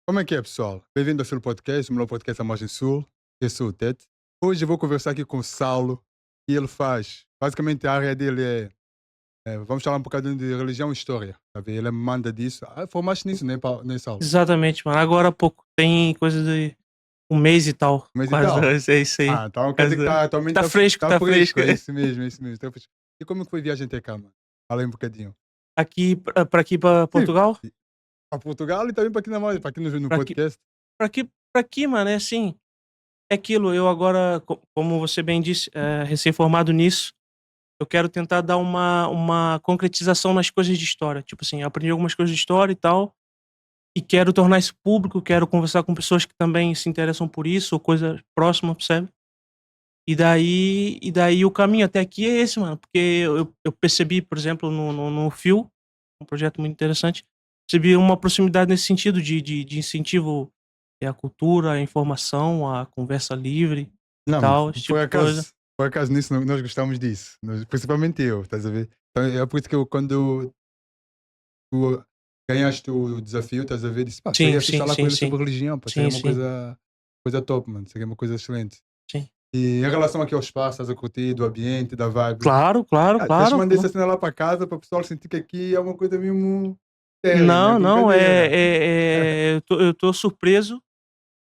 Como é que é, pessoal? Bem-vindo ao Sul Podcast, o melhor podcast da Margem Sul. Eu sou o Tete. Hoje eu vou conversar aqui com o Saulo e ele faz. Basicamente, a área dele vamos falar um bocadinho de religião e história. Tá a ver? Ele manda disso. Formaste nisso, né, Saulo? Exatamente, mano. Agora há pouco, tem coisa de um mês e tal, Mas e quase tal? dois, é isso aí. Então quer Quase dizer que dois. atualmente Tá fresco, tá tá fresco. fresco. É isso mesmo, é isso mesmo. Tá fresco. E como é que foi a viagem até cá, mano? Fala aí um bocadinho. Aqui, pra aqui, pra Sim, Portugal, para Portugal e também para aqui na Margem, para aqui no pra aqui, podcast. pra aqui, mano, é assim, é aquilo, eu agora, como você bem disse, recém-formado nisso, eu quero tentar dar uma concretização nas coisas de história, tipo assim, eu aprendi algumas coisas de história e tal, e quero tornar isso público, quero conversar com pessoas que também se interessam por isso, ou coisa próxima, percebe? E daí o caminho até aqui é esse, mano, porque eu percebi, por exemplo, no Fio, um projeto muito interessante, percebi uma proximidade nesse sentido de incentivo à cultura, à informação, à conversa livre e Não, tal, esse por tipo de coisa. acaso, por acaso nisso nós gostamos disso. Principalmente eu, estás a ver? Então, é por isso que eu, quando tu ganhaste o desafio, estás a ver? Disse, pá, Sim, seria fixe sim, falar com sim, ele sim. sobre religião, pá, seria Sim, uma sim, coisa top, mano, seria uma coisa excelente. sim. E em relação aqui ao espaço, estás a curtir, do ambiente, da vibe, Claro, claro, deixa-me claro. mandar essa cena lá para casa para o pessoal sentir que aqui é uma coisa mesmo séria, não é Não, não, brincadeira. eu tô surpreso.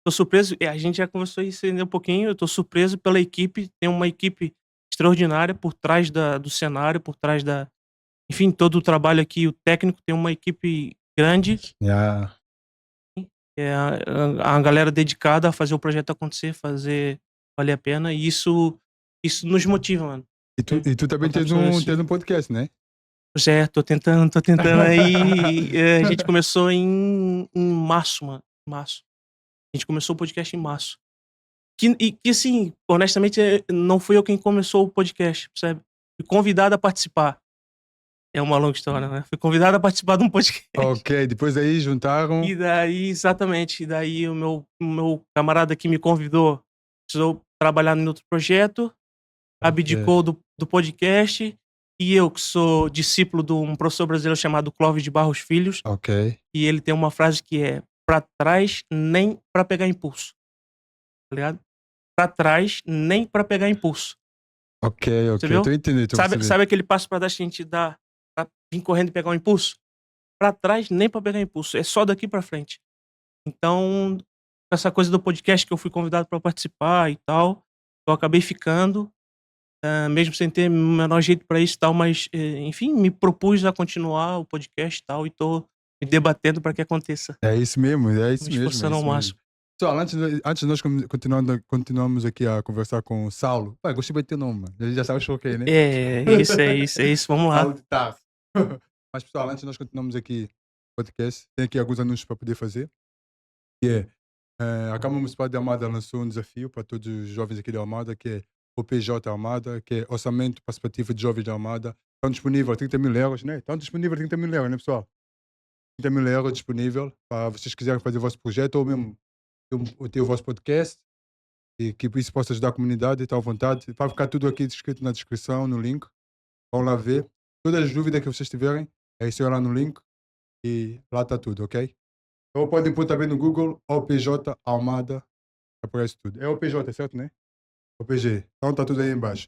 Tô surpreso, a gente já conversou isso ainda um pouquinho, eu tô surpreso pela equipe, tem uma equipe extraordinária por trás do cenário, por trás enfim, todo o trabalho aqui, o técnico tem uma equipe grande, Yeah. a galera dedicada a fazer o projeto acontecer, fazer valer a pena, e isso nos motiva, mano. E tu também Encontrar tens pessoas um, assim. tens um podcast, né? Pois é, tô tentando aí, a gente começou em março, mano, março. A gente começou o podcast em março. Que assim, honestamente, não fui eu quem começou o podcast, percebe? Fui convidado a participar. É uma longa história, né? Fui convidado a participar de um podcast. Ok, depois aí juntaram. E daí, exatamente, e daí o meu camarada que me convidou precisou trabalhar em outro projeto, Ok, abdicou do podcast, e eu, que sou discípulo de um professor brasileiro chamado Clóvis de Barros Filhos, ok, e ele tem uma frase que é: "Pra trás, nem pra pegar impulso", tá ligado? Pra trás, nem pra pegar impulso. ok, ok. Percebeu? Estou a entender, estou a Sabe perceber. sabe aquele passo pra trás que a gente dá pra vir correndo e pegar um impulso? Pra trás, nem pra pegar impulso, é só daqui pra frente. Então, essa coisa do podcast que eu fui convidado pra participar e tal, eu acabei ficando, mesmo sem ter o menor jeito pra isso e tal, mas, enfim, me propus a continuar o podcast e tal, e tô me debatendo pra que aconteça, É isso mesmo, é me isso mesmo, é esforçando ao isso mesmo. máximo. Pessoal, antes de nós continuamos aqui a conversar com o Saulo. Pai, gostei bem do teu nome, mano. Já sabes qual que é, né? É isso, vamos lá. Saulo de Tarso. Mas, pessoal, antes de nós continuarmos aqui o podcast, tem aqui alguns anúncios para poder fazer. Que é, a Câmara Municipal de Almada lançou um desafio para todos os jovens aqui de Almada, que é o PJ Almada, que é Orçamento Participativo de Jovens de Almada. Estão disponíveis 30 mil euros, né? Estão disponíveis 30 mil euros, né, pessoal? 30 mil euros disponível para vocês quiserem fazer o vosso projeto ou mesmo ter o vosso podcast e que isso possa ajudar a comunidade, está à vontade. Vai ficar tudo aqui descrito na descrição, no link. Vão lá ver. Todas as dúvidas que vocês tiverem, é isso aí lá no link e lá está tudo, ok? Ou podem pôr também no Google OPJ Almada, aparece tudo. É OPJ, certo, né? OPG. Então está tudo aí embaixo.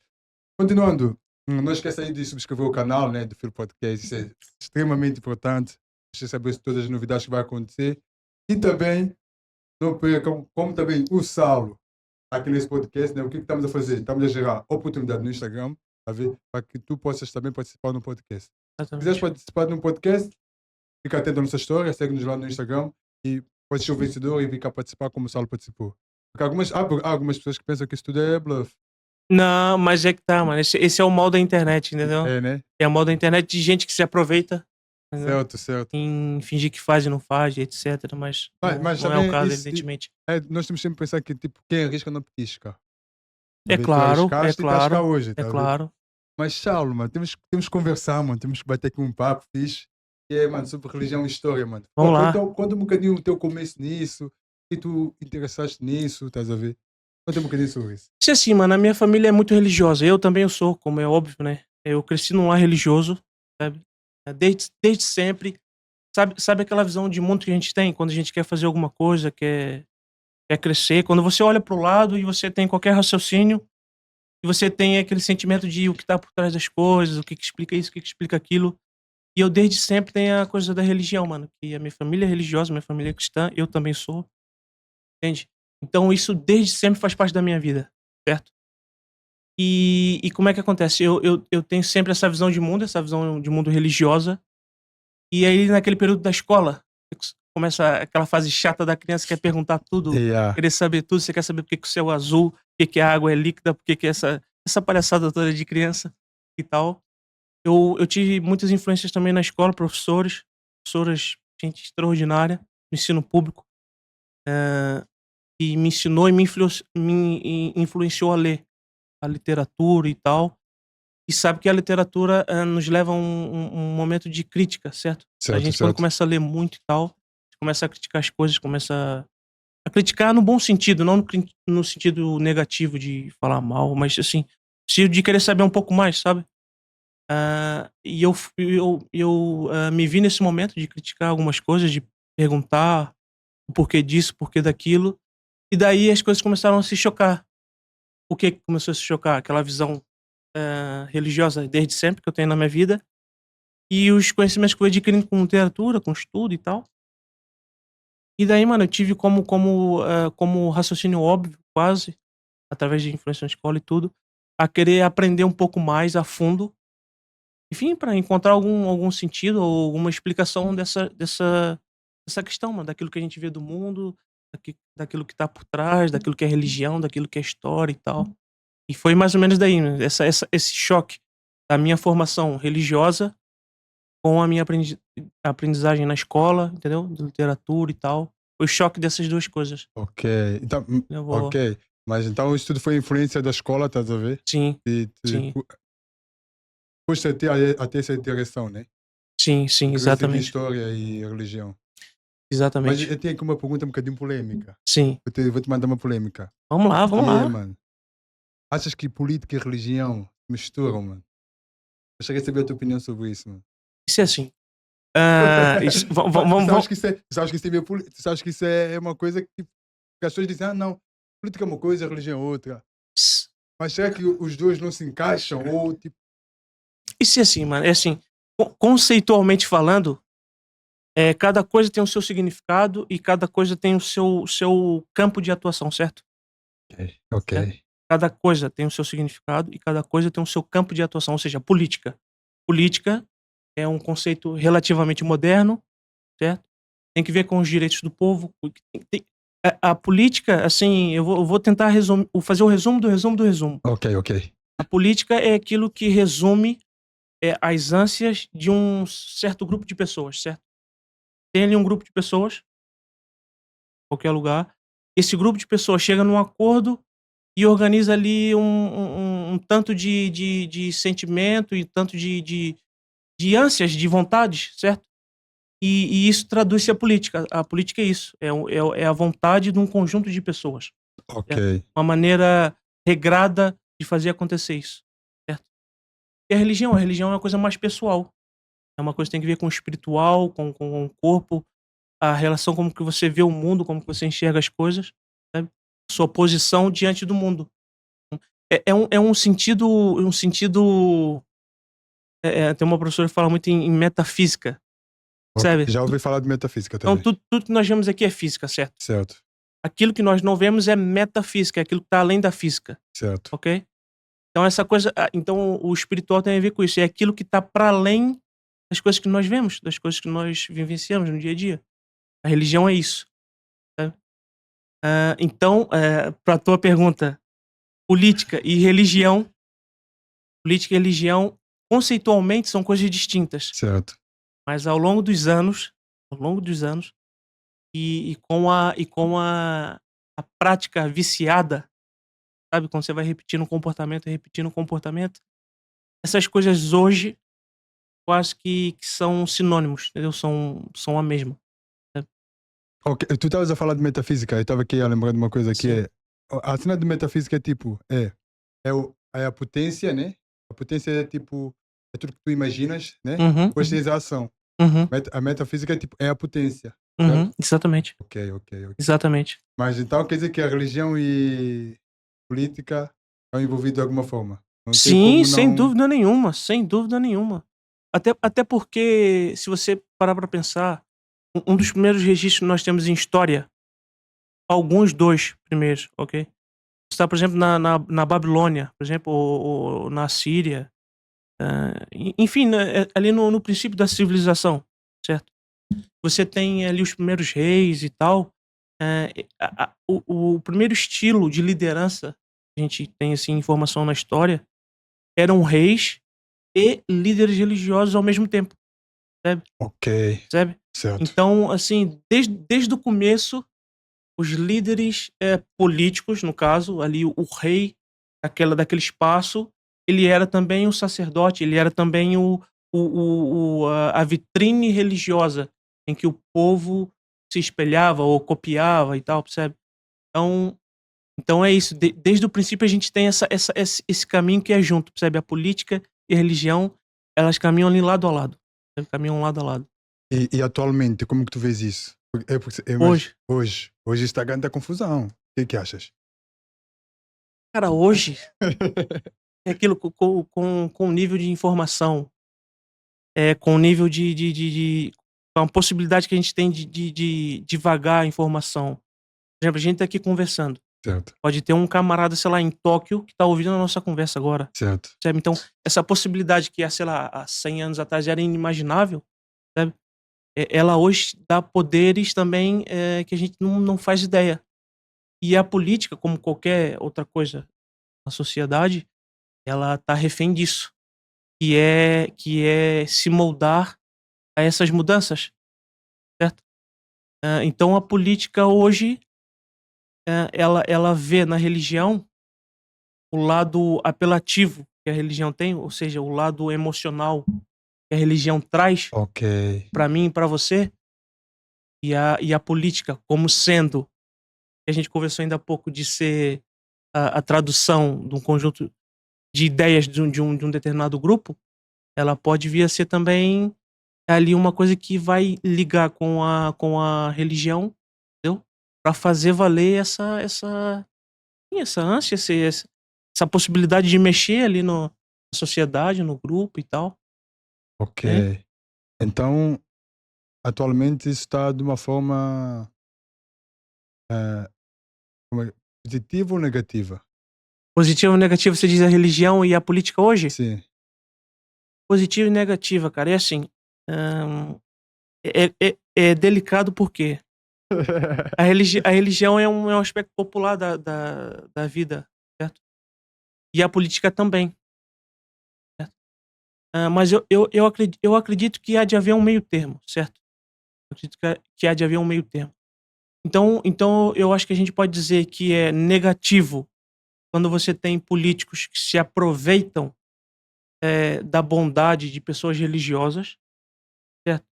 Continuando, não esqueça aí de subscrever o canal, né, do Filo Podcast. Isso é extremamente importante. Você saber todas as novidades que vai acontecer. E também, não percam, como também o Saulo, aqui nesse podcast, né, o que estamos a fazer? Estamos a gerar oportunidade no Instagram, a ver, para que tu possas também participar no podcast. Se quiseres Exatamente. participar no podcast, fica atento à nossa história, segue-nos lá no Instagram e pode ser o vencedor e vir cá participar como o Saulo participou. Porque há algumas pessoas que pensam que isso tudo é bluff. Não, mas é que tá, mano. Esse é o mal da internet, entendeu? É, né? É o mal da internet de gente que se aproveita, entendeu? Certo, certo. Em fingir que faz e não faz, etc. Mas não, Mas não é o também caso, isso, evidentemente. nós temos sempre que pensar que tipo, quem arrisca não petisca. Tá a É ver? Tu claro, é arriscaste e estás cá claro, hoje, é tá a ver? claro. Mas, Saulo, mano, temos que conversar, mano, temos que bater aqui um papo fixe. E é, mano, sobre religião e história, mano. Vamos lá. Conta um bocadinho o teu começo nisso, e tu interessaste nisso, estás a ver? Conta um bocadinho sobre isso. Se assim, mano, a minha família é muito religiosa. Eu também sou, como é óbvio, né? Eu cresci num lar religioso, sabe? Desde sempre. sabe aquela visão de mundo que a gente tem quando a gente quer fazer alguma coisa, quer crescer, quando você olha para o lado e você tem qualquer raciocínio, e você tem aquele sentimento de o que está por trás das coisas, o que que explica isso, o que que explica aquilo. E eu desde sempre tenho a coisa da religião, mano, que a minha família é religiosa, minha família é cristã, eu também sou, entende? Então isso desde sempre faz parte da minha vida, certo? E como é que acontece? Eu tenho sempre essa visão de mundo, essa visão de mundo religiosa, e aí naquele período da escola, começa aquela fase chata da criança que quer perguntar tudo, Yeah. querer saber tudo, você quer saber por que que o céu é azul, por que que a água é líquida, por que que essa palhaçada toda de criança e tal. Eu tive muitas influências também na escola, professoras, gente extraordinária, no ensino público, que me ensinou e me influenciou a ler a literatura e tal. E sabe que a literatura, nos leva a um momento de crítica, certo? A Certo, gente quando certo. começa a ler muito e tal, começa a criticar as coisas, começa a criticar no bom sentido, não no sentido negativo de falar mal, mas assim, no sentido de querer saber um pouco mais, sabe? E me vi nesse momento de criticar algumas coisas, de perguntar o porquê disso, o porquê daquilo, e daí as coisas começaram a se chocar. O que que começou a se chocar? Aquela visão, religiosa desde sempre que eu tenho na minha vida, e os conhecimentos que eu fui adquirindo com literatura, com estudo e tal. E daí, mano, eu tive como raciocínio óbvio, quase, através de influência na escola e tudo, a querer aprender um pouco mais a fundo, enfim, para encontrar algum sentido ou alguma explicação dessa questão, mano, daquilo que a gente vê do mundo, daquilo que tá por trás, daquilo que é religião, daquilo que é história e tal. E foi mais ou menos daí, né, esse choque da minha formação religiosa com a minha aprendizagem na escola, entendeu, de literatura e tal. Foi o choque dessas 2 coisas. Ok. Então, Levou ok. Mas então isso tudo foi influência da escola, estás a ver? sim, E sim, foste até essa direção, né? sim, Queria seguir exatamente, história e religião. Mas exatamente. eu tenho aqui uma pergunta um bocadinho polêmica. Sim. Vou te mandar uma polêmica. Vamos lá, vamos E é, lá. mano, achas que política e religião misturam, mano? Gostaria de saber a tua opinião sobre isso, mano. Isso é assim, isso Tu sabes vamos que isso é, tu sabes que isso é, tu sabes que isso é uma coisa que, tipo, que as pessoas dizem, ah, não, política é uma coisa, religião é outra. Mas será que os dois não se encaixam? Ou, tipo, isso é assim, mano, é assim, conceitualmente falando, cada coisa tem o seu significado e cada coisa tem o seu campo de atuação, certo? ok, Certo? Cada coisa tem o seu significado e cada coisa tem o seu campo de atuação, ou seja, política. Política é um conceito relativamente moderno, certo? Tem que ver com os direitos do povo, o que a política, assim, eu vou tentar fazer o resumo do resumo do resumo. ok, ok. A política é aquilo que resume, as ânsias de um certo grupo de pessoas, certo? Tem ali um grupo de pessoas, qualquer lugar, esse grupo de pessoas chega num acordo e organiza ali um tanto de sentimento e tanto de ânsias, de vontades, certo? E isso traduz-se a política. A política é isso, é a vontade de um conjunto de pessoas, Ok, certo? Uma maneira regrada de fazer acontecer isso, certo? E a religião é uma coisa mais pessoal, é uma coisa que tem que ver com o espiritual, com o corpo, a relação como que você vê o mundo, como que você enxerga as coisas, sabe? Sua posição diante do mundo. É um sentido, tem uma professora que fala muito em metafísica, ok. sabe? Já ouvi falar de metafísica Então também. tudo que nós vemos aqui é física, certo? Certo, Aquilo que nós não vemos é metafísica, é aquilo que está além da física, certo. ok? Então essa coisa, então o espiritual tem a ver com isso, é aquilo que está para além das coisas que nós vemos, das coisas que nós vivenciamos no dia a dia. A religião é isso, sabe? Então, para tua pergunta, política e religião conceitualmente são coisas distintas, Certo. mas ao longo dos anos e com a prática viciada, sabe, quando você vai repetindo um comportamento, essas coisas hoje quase que são sinônimos, entendeu? São a mesma, sabe. Ok, tu estavas a falar de metafísica, eu estava aqui a lembrar de uma coisa que Sim. é. A cena de metafísica é tipo, é a potência, né? A potência é tipo, é tudo que tu imaginas, né? Uhum, Depois uhum, tens a ação. Uhum, A metafísica é tipo, é a potência, certo? exatamente, Ok, ok, ok. exatamente. Mas então quer dizer que a religião e política estão envolvidos de alguma forma. Não tem Sim, como sem não. dúvida nenhuma, sem dúvida nenhuma. Até porque, se você parar pra pensar, um dos primeiros registros que nós temos em história, alguns 2 primeiros, ok? Está, por exemplo, na Babilônia, por exemplo, ou na Síria, enfim, né, ali no princípio da civilização, certo? Você tem ali os primeiros reis e tal, o primeiro estilo de liderança que a gente tem, assim, informação na história, eram reis e líderes religiosos ao mesmo tempo, sabe? Ok, Sabe? certo. Então, assim, desde o começo, os líderes, políticos, no caso, ali o rei daquele espaço, ele era também o sacerdote, ele era também a vitrine religiosa em que o povo se espelhava ou copiava e tal, percebe? Então então é isso, desde o princípio a gente tem esse caminho que é junto, percebe? A política e a religião, elas caminham ali lado a lado, sabe? Caminham lado a lado. E atualmente, como que tu vês isso? Porque mas Hoje, hoje está grande a confusão. O que que achas? cara, hoje é aquilo com o nível de informação, com o nível com a possibilidade que a gente tem de divagar a informação. Por exemplo, a gente tá aqui conversando, Certo, pode ter um camarada, sei lá, em Tóquio, que tá ouvindo a nossa conversa agora, certo. sabe? Então, essa possibilidade que há, sei lá, há 100 anos atrás era inimaginável, sabe? Ela hoje dá poderes também, que a gente não faz ideia. E a política, como qualquer outra coisa na sociedade, ela tá refém disso, que é se moldar a essas mudanças, certo? Então a política hoje, ela vê na religião o lado apelativo que a religião tem, ou seja, o lado emocional que a religião traz Ok, pra mim e pra você, e a política como sendo, que a gente conversou ainda há pouco, de ser a tradução de um conjunto de ideias de um determinado grupo, ela pode vir a ser também ali uma coisa que vai ligar com a religião, entendeu? Pra fazer valer essa ânsia, essa possibilidade de mexer ali na sociedade, no grupo e tal, né. ok. Então, atualmente isso está de uma forma, eh, como é, positiva ou negativa? Positivo ou negativo, você diz a religião e a política hoje? Sim. Positiva e negativa, cara, é assim, é delicado porque a religião é um aspecto popular da vida, certo? E a política também, certo? Mas eu acredito que há de haver um meio termo, certo? Eu acredito que há de haver um meio termo. Então eu acho que a gente pode dizer que é negativo quando você tem políticos que se aproveitam, da bondade de pessoas religiosas, certo?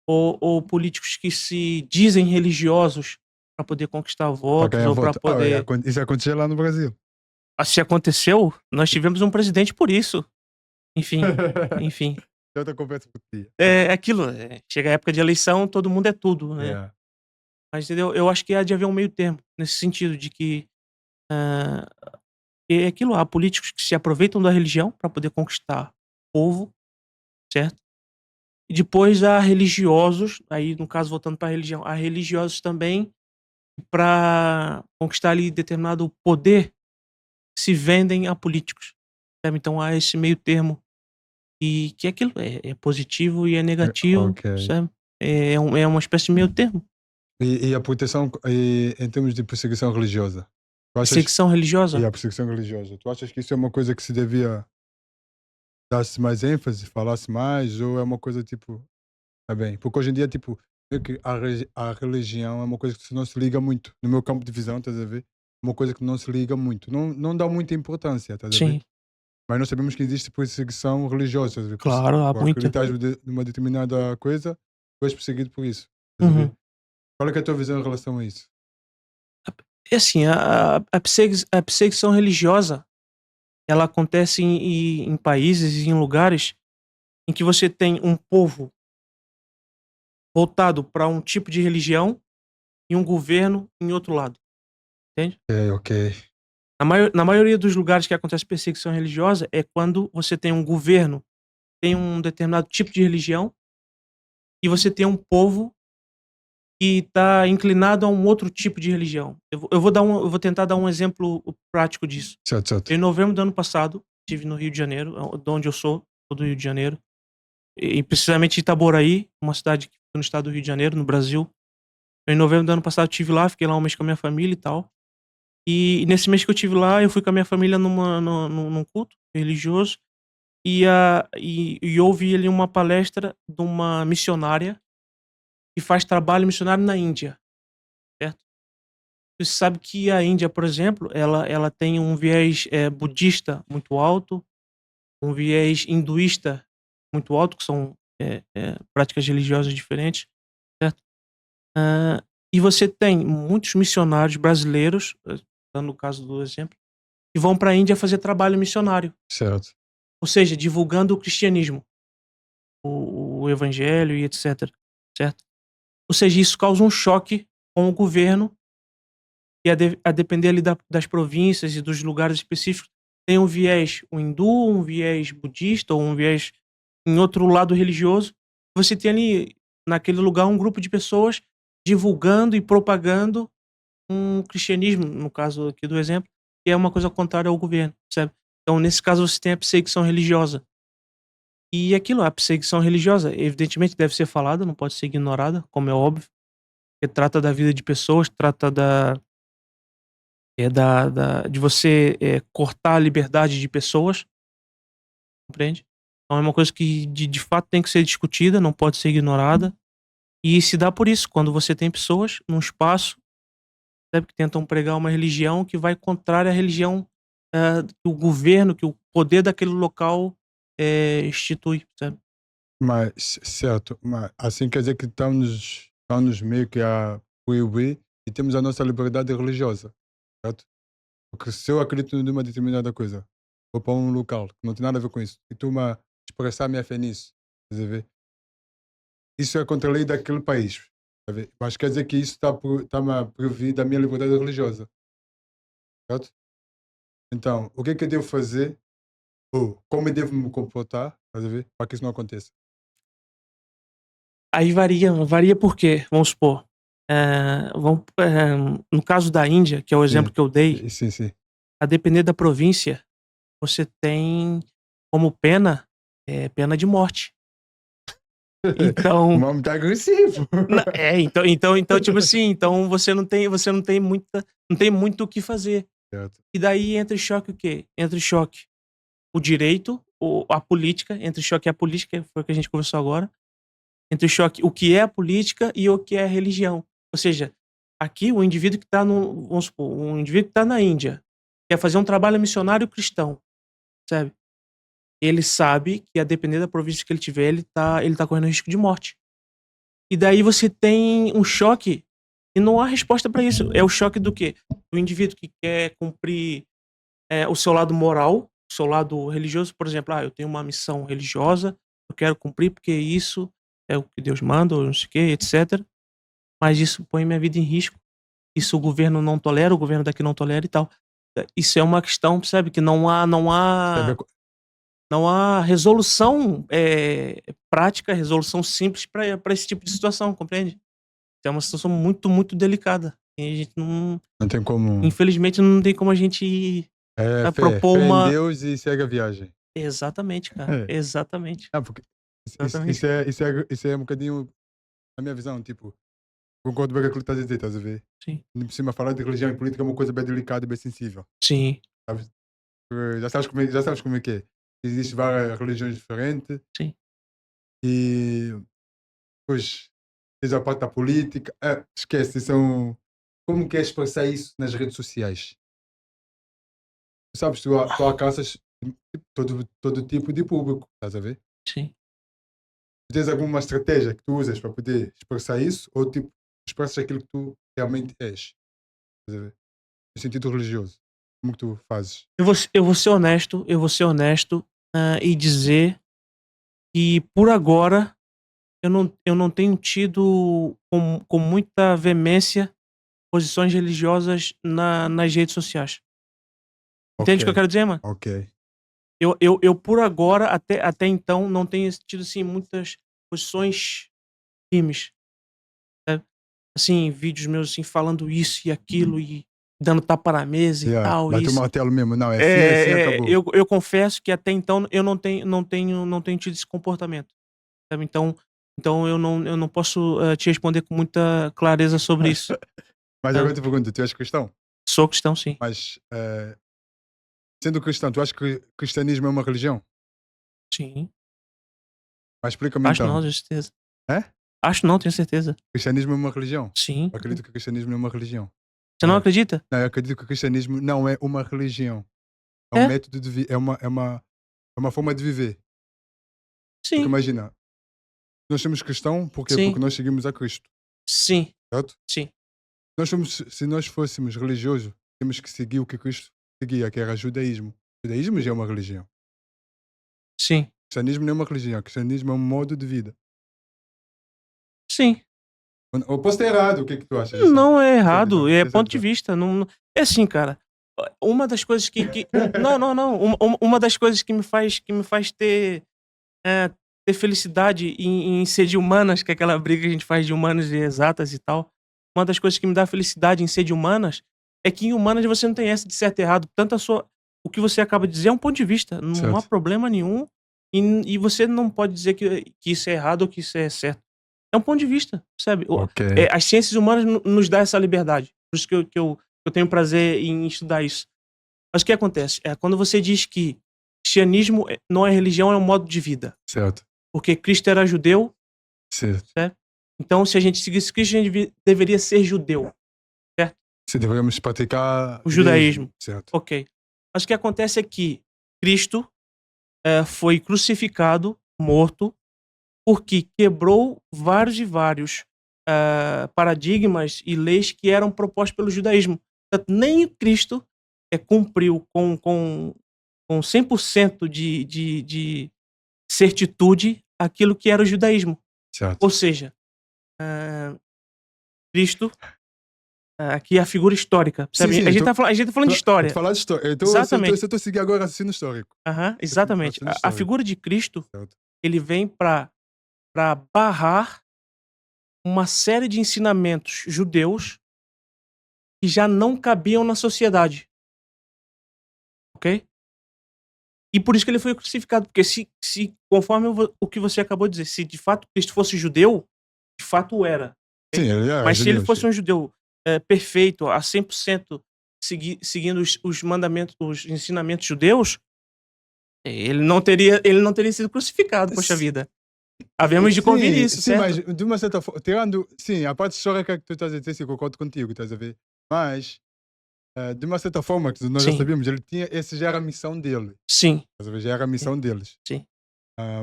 Ou políticos que se dizem religiosos para poder conquistar Para votos ganhar ou para voto. Ah, poder. isso aconteceu lá no Brasil. Se aconteceu, nós tivemos um presidente por isso. Enfim, enfim. É outra conversa por dia. É aquilo, chega a época de eleição, todo mundo é tudo, né. Yeah. Mas entendeu, eu acho que há de haver um meio termo, nesse sentido de que, hã, é aquilo, há políticos que se aproveitam da religião para poder conquistar povo, certo? E depois há religiosos, aí no caso voltando para a religião, há religiosos também para conquistar ali determinado poder, se vendem a políticos, sabe. Então há esse meio termo, e que é aquilo, é positivo e é negativo, Ok. sabe. É uma espécie de meio termo. E a proteção, em termos de perseguição religiosa, tu achas, Perseguição e religiosa? a perseguição religiosa, tu achas que isso é uma coisa que se devia dar-se mais ênfase, falar-se mais, ou é uma coisa tipo, tá bem? Porque hoje em dia, tipo, meio que a religião é uma coisa que não se liga muito. No meu campo de visão, estás a ver? Uma coisa que não se liga muito. Não dá muita importância, estás a ver? Sim, Mas nós sabemos que existe perseguição religiosa, estás a ver? claro, há Por muita. acreditar numa determinada coisa, tu és perseguido por isso, estás a ver? Uhum. Qual é que é a tua visão em relação a isso? É assim, a perseguição religiosa, ela acontece em países e em lugares em que você tem um povo voltado para um tipo de religião e um governo em outro lado, entende? Ok. Na maioria dos lugares que acontece perseguição religiosa é quando você tem um governo, tem um determinado tipo de religião e você tem um povo que está inclinado a um outro tipo de religião. Eu vou tentar dar um exemplo prático disso. Certo, certo. Em novembro do ano passado, estive no Rio de Janeiro, de onde eu sou do Rio de Janeiro, e precisamente Itaboraí, uma cidade que fica no estado do Rio de Janeiro, no Brasil. Em novembro do ano passado estive lá, fiquei lá um mês com a minha família e tal. E nesse mês que eu estive lá, eu fui com a minha família num culto religioso e ouvi ali uma palestra de uma missionária que faz trabalho missionário na Índia, certo? Você sabe que a Índia, por exemplo, ela tem um viés budista muito alto, um viés hinduísta muito alto, que são práticas religiosas diferentes, certo? Ah, e você tem muitos missionários brasileiros, dando o caso do exemplo, que vão para a Índia fazer trabalho missionário, Certo. ou seja, divulgando o cristianismo, o evangelho e etc, certo? Ou seja, isso causa um choque com o governo e a depender ali das províncias e dos lugares específicos, tem um viés o hindu, um viés budista ou um viés em outro lado religioso. Você tem ali, naquele lugar, um grupo de pessoas divulgando e propagando um cristianismo, no caso aqui do exemplo, que é uma coisa contrária ao governo, percebe? Então, nesse caso, você tem a perseguição religiosa. E aquilo, a perseguição religiosa, evidentemente deve ser falada, não pode ser ignorada, como é óbvio, porque trata da vida de pessoas, trata de você cortar a liberdade de pessoas, compreende? Então é uma coisa que de fato tem que ser discutida, não pode ser ignorada. E se dá por isso, quando você tem pessoas num espaço, sabe, que tentam pregar uma religião que vai contrária à religião que o governo, que o poder daquele local institui, sabe? Mas, certo, mas assim quer dizer que estamos meio que a proibir e temos a nossa liberdade religiosa, certo? Porque se eu acredito numa determinada coisa, vou para um local que não tem nada a ver com isso, e estou-me a expressar a minha fé nisso, estás a ver? Isso é contra a lei daquele país, estás a ver? Mas quer dizer que isso está-me a proibir da minha liberdade religiosa, certo? Então, o que é que eu devo fazer, ou como eu devo me comportar, estás a ver? Para que isso não aconteça. Aí varia por quê? Vamos supor, no caso da Índia, que é o exemplo Sim, que eu dei, sim, sim. a depender da província, você tem como pena, pena de morte. O Então, nome tá agressivo. então, tipo assim, então você não tem muito o que fazer. Certo. E daí entra em choque o quê? Entra em choque o direito, a política, entra em choque a política, foi o que a gente conversou agora. Entra em choque o que é a política e o que é a religião. Ou seja, aqui o indivíduo que está no, vamos supor, um indivíduo que está na Índia, quer fazer um trabalho missionário cristão, sabe? Ele sabe que a depender da província que ele tiver, ele tá correndo risco de morte. E daí você tem um choque e não há resposta para isso. É o choque do quê? Do indivíduo que quer cumprir o seu lado moral, o seu lado religioso, por exemplo, eu tenho uma missão religiosa, eu quero cumprir porque isso é o que Deus manda, ou não sei o quê, etc. Mas isso põe minha vida em risco. Isso o governo não tolera, o governo daqui não tolera e tal. Isso é uma questão, sabe, que não há, não Sabe, há, não há resolução prática, resolução simples para esse tipo de situação, compreende? É uma situação muito, muito delicada. E a gente não, não tem como. infelizmente, não tem como a gente É fé. propor Fé em uma. Deus e segue a viagem. Exatamente, cara. É. Exatamente. Ah, porque isso, Exatamente. isso é um bocadinho a minha visão. Tipo, concordo bem com aquilo que estás a dizer, estás a ver? Sim. Por cima, falar de religião e política é uma coisa bem delicada e bem sensível. Sim. Sabes? Já sabes como é que é. Existem várias religiões diferentes Sim. e depois tens a parte da política. Esquece, são. Como queres expressar isso nas redes sociais? Sabes, tu alcanças todo tipo de público, estás a ver? Sim. Tens alguma estratégia que tu usas para poder expressar isso ou tipo, expressas aquilo que tu realmente és? Estás a ver? No sentido religioso. Como que tu fazes? Eu vou ser honesto e dizer que por agora eu não tenho tido com muita veemência posições religiosas nas redes sociais. Ok, Entende o que eu quero dizer, mano? ok. Eu por agora, até então, não tenho tido, assim, muitas posições firmes, sabe. Assim, vídeos meus, assim, falando isso e aquilo e dando tapa na mesa e Yeah, tal, bate o isso. martelo mesmo. Não, é assim, acabou. Eu confesso que até então eu não tenho tido esse comportamento, sabe. Então eu não posso, te responder com muita clareza sobre isso, Mas agora sabe. eu te pergunto, tu és cristão? Sou cristão, sim. Mas, sendo cristão, tu achas que cristianismo é uma religião? Sim. Mas explica-me Acho não, então. tenho certeza. É? Acho não, tenho certeza. Cristianismo é uma religião? Sim. Eu acredito que o cristianismo é uma religião. Você não acredita? Não, eu acredito que o cristianismo não é uma religião. É um É, método de vida, é uma forma de viver. Porque sim, imagina, nós somos cristão, porquê? sim, Porque nós seguimos a Cristo, sim, certo? sim, Se nós fôssemos religiosos, temos que seguir o que Cristo seguia, que era o judaísmo. O judaísmo já é uma religião. O sim, cristianismo não é uma religião, o cristianismo é um modo de vida. sim. Ou posso estar errado, o que é que tu achas assim? Não é Certo, errado, errado, é tem ponto de certeza? vista, não é assim, cara, uma das coisas não, não, não, uma das coisas que me faz eh, ter felicidade em ser de humanas, que é aquela briga que a gente faz de humanas e exatas e tal, uma das coisas que me dá felicidade em ser de humanas, é que em humanas você não tem essa de certo e errado, tanto o que você acaba de dizer é um ponto de vista, não há Certo. problema nenhum, e você não pode dizer que isso é errado ou que isso é certo. É um ponto de vista, sabe? Ok. As ciências humanas nos dá essa liberdade, por isso que eu tenho prazer em estudar isso. Mas o que acontece? Quando você diz que cristianismo não é religião, é um modo de vida. Certo. Porque Cristo era judeu, Certo. certo? Então, se a gente seguisse Cristo, a gente deveria ser judeu, certo? Se devemos praticar O judaísmo. judaísmo. Certo. Ok. Mas o que acontece é que Cristo foi crucificado, morto, porque quebrou vários e vários paradigmas e leis que eram propostos pelo judaísmo. Portanto, nem o Cristo cumpriu com 100% de certitude aquilo que era o judaísmo. Certo. Ou seja, ah, Cristo, aqui é a figura histórica, Sim, percebe? sim, A gente tá falando de eu tô história. falando de história. Exatamente. Se eu tô a seguir agora raciocínio histórico. Aham, exatamente. Raciocínio A histórico. figura de Cristo, Certo. ele vem para barrar uma série de ensinamentos judeus que já não cabiam na sociedade, ok? E por isso que ele foi crucificado, porque se conforme o que você acabou de dizer, se de fato Cristo fosse judeu, de fato era, Sim, ok? ele era Mas se ele judeu, sim. fosse um judeu, perfeito, a 100% seguindo os mandamentos, os ensinamentos judeus, ele não teria sido crucificado, poxa S vida. Havemos de convir sim, nisso, sim, mas certo? de uma certa forma, tirando sim, a parte histórica que tu estás a dizer, sim, concordo contigo, estás a ver? Mas, de uma certa forma, que nós já Sim, sabíamos, ele tinha essa já era a missão dele, sim, estás a ver? Já era a sim, missão deles. sim,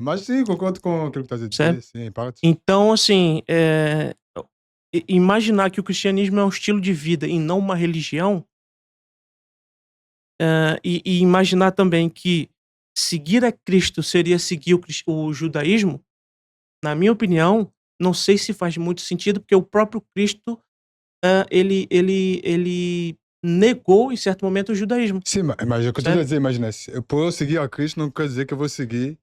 Mas sim, concordo com aquilo que estás a certo? dizer, sim, em partes. Então, assim, imaginar que o cristianismo é um estilo de vida e não uma religião, e imaginar também que seguir a Cristo seria seguir o judaísmo, na minha opinião, não sei se faz muito sentido, porque o próprio Cristo, ele negou em certo momento o judaísmo, Sim, mas é o que eu estou a certo? dizer, imagina, se eu por eu seguir a Cristo não quer dizer que eu vou seguir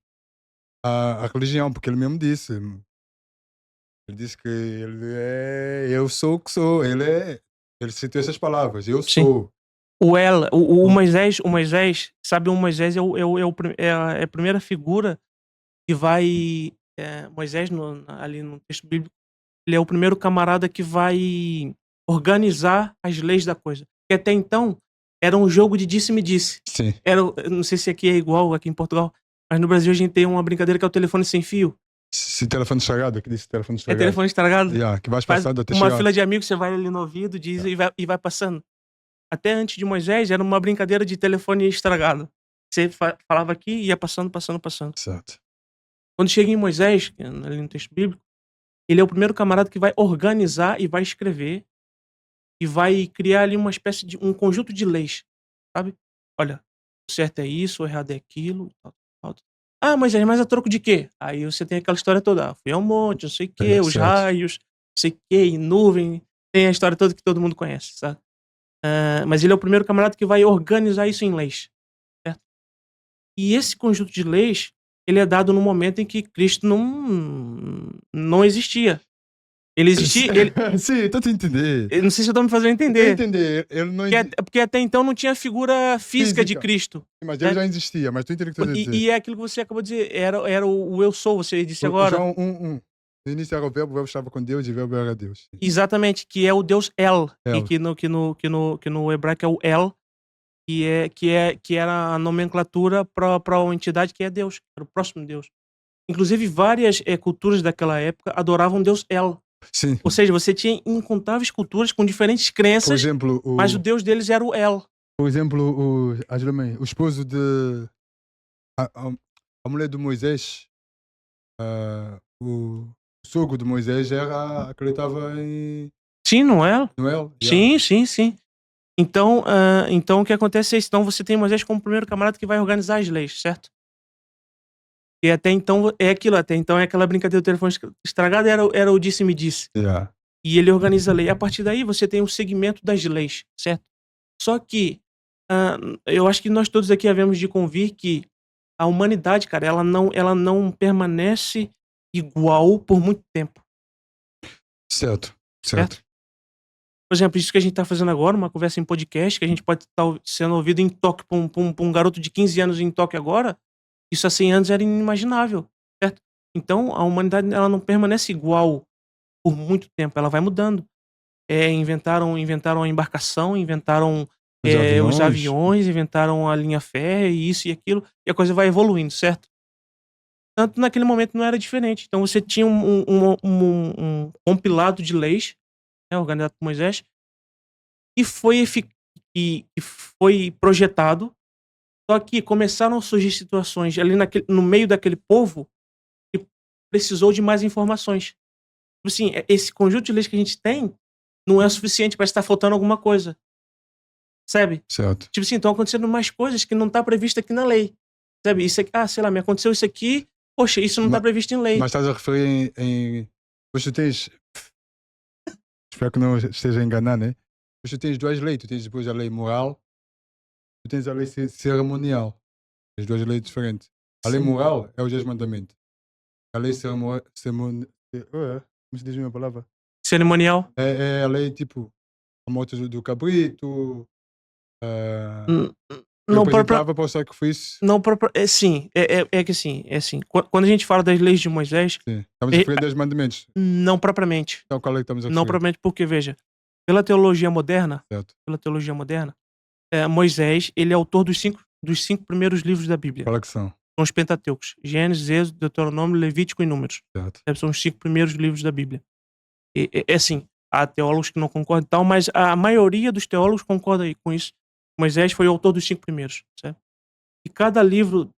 a religião, porque ele mesmo disse. Ele disse que ele é eu sou o que sou, ele citou essas palavras, eu Sim. sou. O Hum, Moisés, sabe, o Moisés é a primeira figura que vai, Moisés ali no texto bíblico, ele é o primeiro camarada que vai organizar as leis da coisa. Porque até então, era um jogo de disse-me-disse. sim. Eu não sei se aqui é igual aqui em Portugal, mas no Brasil a gente tem uma brincadeira que é o telefone sem fio. Se telefone estragado, que disse telefone É estragado. telefone estragado, Yeah, que vais faz passando até uma chegar. fila de amigos, você vai ali no ouvido, diz Yeah, e vai passando. Até antes de Moisés era uma brincadeira de telefone estragado. Você falava aqui e ia passando, passando, passando. certo. Quando chega em Moisés, que é ali no texto bíblico, ele é o primeiro camarada que vai organizar e vai escrever e vai criar ali uma espécie de um conjunto de leis, sabe. Olha, o certo é isso, o errado é aquilo, tal, tal, tal. Ah, mas a troco de quê? Aí você tem aquela história toda. Fui ao monte, não sei o quê, os certo. raios, não sei o quê, e nuvem. Tem a história toda que todo mundo conhece, sabe? Mas ele é o primeiro camarada que vai organizar isso em leis, certo? E esse conjunto de leis, ele é dado no momento em que Cristo não existia. Ele existia, Sim, estou a entender. eu não sei se eu tô me fazendo Estou a entender. entender. Ele não existe. Porque até então não tinha figura física de Física. Cristo. Mas ele já existia, mas tu entende o que estás a dizer. E é aquilo que você acabou de dizer, era o eu sou, você disse O agora. João 1:1. No início era o verbo estava com Deus e o verbo era Deus. Sim. Exatamente, que é o Deus El, e El. que no hebraico é o El, que era a nomenclatura para uma entidade que é Deus, era o próximo Deus. Inclusive várias culturas daquela época adoravam Deus El. Sim. Ou seja, você tinha incontáveis culturas com diferentes Por crenças, exemplo, mas o Deus deles era o El. ajuda-me aí, o esposo de a mulher de Moisés, o sogro de Moisés acreditava em Sim, não é? Noel. Sim, sim, sim. Então, o que acontece é isso. Então você tem Moisés como o primeiro camarada que vai organizar as leis, certo? E até então é aquilo, até então é aquela brincadeira do telefone estragado, era o disse-me-disse. Yeah. E ele organiza a lei. A partir daí você tem um segmento das leis, certo? Só que eu acho que nós todos aqui havemos de convir que a humanidade, cara, ela não permanece igual por muito tempo, Certo, certo? certo. Por exemplo, isso que a gente tá fazendo agora, uma conversa em podcast, que a gente pode estar sendo ouvido em toque por um garoto de 15 anos em toque agora, isso há 100 anos era inimaginável, certo? Então, a humanidade ela não permanece igual por muito tempo, ela vai mudando. Inventaram a embarcação, inventaram os Os aviões. aviões, inventaram a linha férrea, e isso e aquilo, e a coisa vai evoluindo, certo? Tanto naquele momento não era diferente. Então você tinha um compilado de leis, né, organizado por Moisés, que que foi projetado, só que começaram a surgir situações ali no meio daquele povo que precisou de mais informações. Tipo assim, esse conjunto de leis que a gente tem não é o suficiente, parece que tá faltando alguma coisa, sabe? Certo. Tipo assim, estão acontecendo mais coisas que não tá previsto aqui na lei, sabe? Isso aqui, sei lá, me aconteceu isso aqui, poxa, isso não tá previsto em lei. Mas estás a referir pois tu tens, espero que não esteja a enganar, né? Pois tu tens duas leis, tu tens depois a lei moral, tu tens a lei cerimonial. As duas leis diferentes. A lei Sim. moral é os 10 mandamentos. A lei como se diz a minha palavra? Cerimonial. É a lei tipo a morte do cabrito, Hum, que não própria apresentava para o sacrifício. não própria sim, que assim, quando a gente fala das leis de Moisés, Sim. Estamos a referir a 10 mandamentos. não propriamente. Então qual é que estamos a Não referir? propriamente porque, veja, pela teologia moderna, Certo. Moisés, ele é autor dos cinco primeiros livros da Bíblia. Qual é que são? São os Pentateucos, Gênesis, Êxodo, Deuteronômio, Levítico e Números. Certo. São os 5 primeiros livros da Bíblia. É assim, há teólogos que não concordam e tal, mas a maioria dos teólogos concorda aí com isso. Moisés foi o autor dos 5 primeiros, certo? E cada livro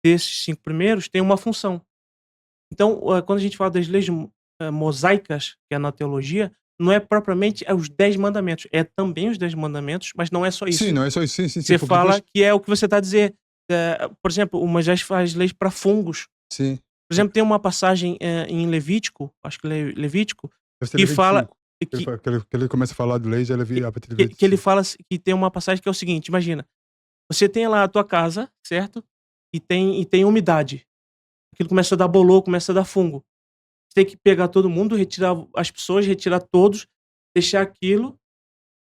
desses 5 primeiros tem uma função. Então, quando a gente fala das leis mosaicas, que é na teologia, não é propriamente os 10 mandamentos, é também os 10 mandamentos, mas não é só isso. Sim, não é só isso. Sim, Você porque fala depois... que é o que você está a dizer. Por exemplo, o Moisés faz leis para fungos. Sim. Por exemplo, tem uma passagem em Levítico, acho que Levítico, Deve ser que Levítico fala 5. Que ele começa a falar de leis, ele vira a partir de Levítico que ele 5. fala que tem uma passagem que é o seguinte, imagina, você tem lá a tua casa, certo? E tem umidade. Aquilo começa a dar bolor, começa a dar fungo. Você tem que pegar todo mundo, retirar as pessoas, retirar todos, deixar aquilo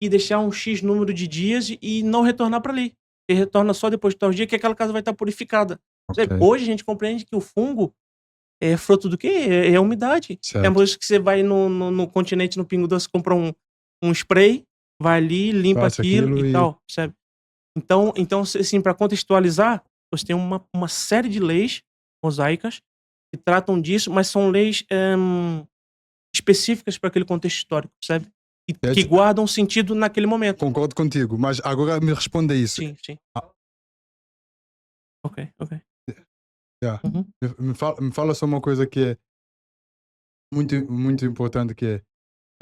e deixar um X número de dias e não retornar para ali. E retorna só depois de tal dia que aquela casa vai estar purificada. Ok. Hoje a gente compreende que o fungo é fruto do quê? É a umidade. É por isso que você vai no continente, no Pingo Doce, compra um spray, vai ali, limpa Passa aquilo aquilo e tal, sabe? Então assim, para contextualizar, você tem uma série de leis mosaicas que tratam disso, mas são leis específicas para aquele contexto histórico, sabe? E que guardam sentido naquele momento. Concordo contigo, mas agora me responda isso. Sim. Ok. Yeah. Uhum. Me fala só uma coisa que é muito, muito importante, que é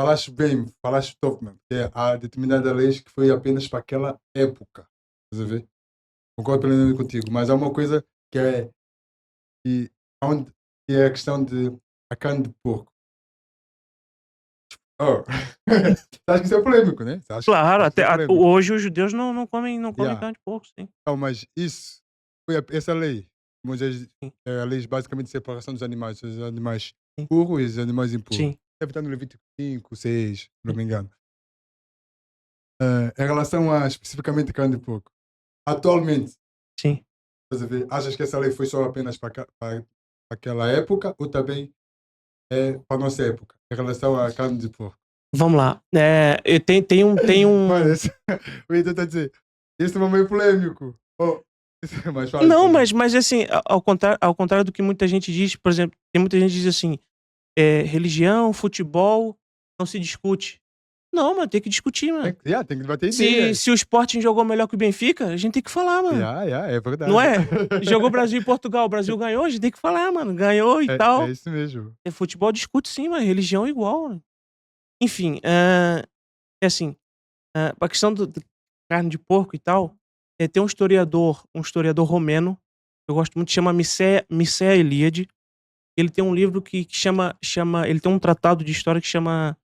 falaste bem, falaste top, man, que é há determinada leis que foi apenas para aquela época. Estás a ver? Concordo plenamente contigo, mas há uma coisa que é E onde que é a questão de a carne de porco. Oh, você acha que isso é polêmico, né? Você acha que Claro, isso até é a polêmico. hoje os judeus não comem Yeah. carne de porco, sim. Não, mas isso foi essa lei. Moisés, Sim, é a lei basicamente de separação dos animais, os animais sim, puros e os animais impuros. sim, Deve estar no Levítico 5, 6, se não sim, me engano. Em relação a especificamente carne de porco, atualmente, sim. estás a ver, achas que essa lei foi só apenas para aquela época ou também é para a nossa época, em relação à carne de porco? Vamos lá, tem Mano, um esse, eu ia tentar dizer, esse é meio polêmico. Oh, mas fala, não, fala. mas assim, ao contrário do que muita gente diz, por exemplo, tem muita gente que diz assim, religião, futebol, não se discute. Não, mano, tem que discutir, mano. Tem que debater Se ideias. se o Sporting jogou melhor que o Benfica, a gente tem que falar, mano. É Não verdade. é? Jogou Brasil e Portugal, o Brasil ganhou, a gente tem que falar, mano, ganhou e É tal. isso mesmo. Futebol discute sim, mas religião é igual, mano. Enfim, é assim, a questão do carne de porco e tal, tem um historiador romeno, que eu gosto muito, chama Mircea Eliade. Ele tem um livro que chama ele tem um tratado de história que chama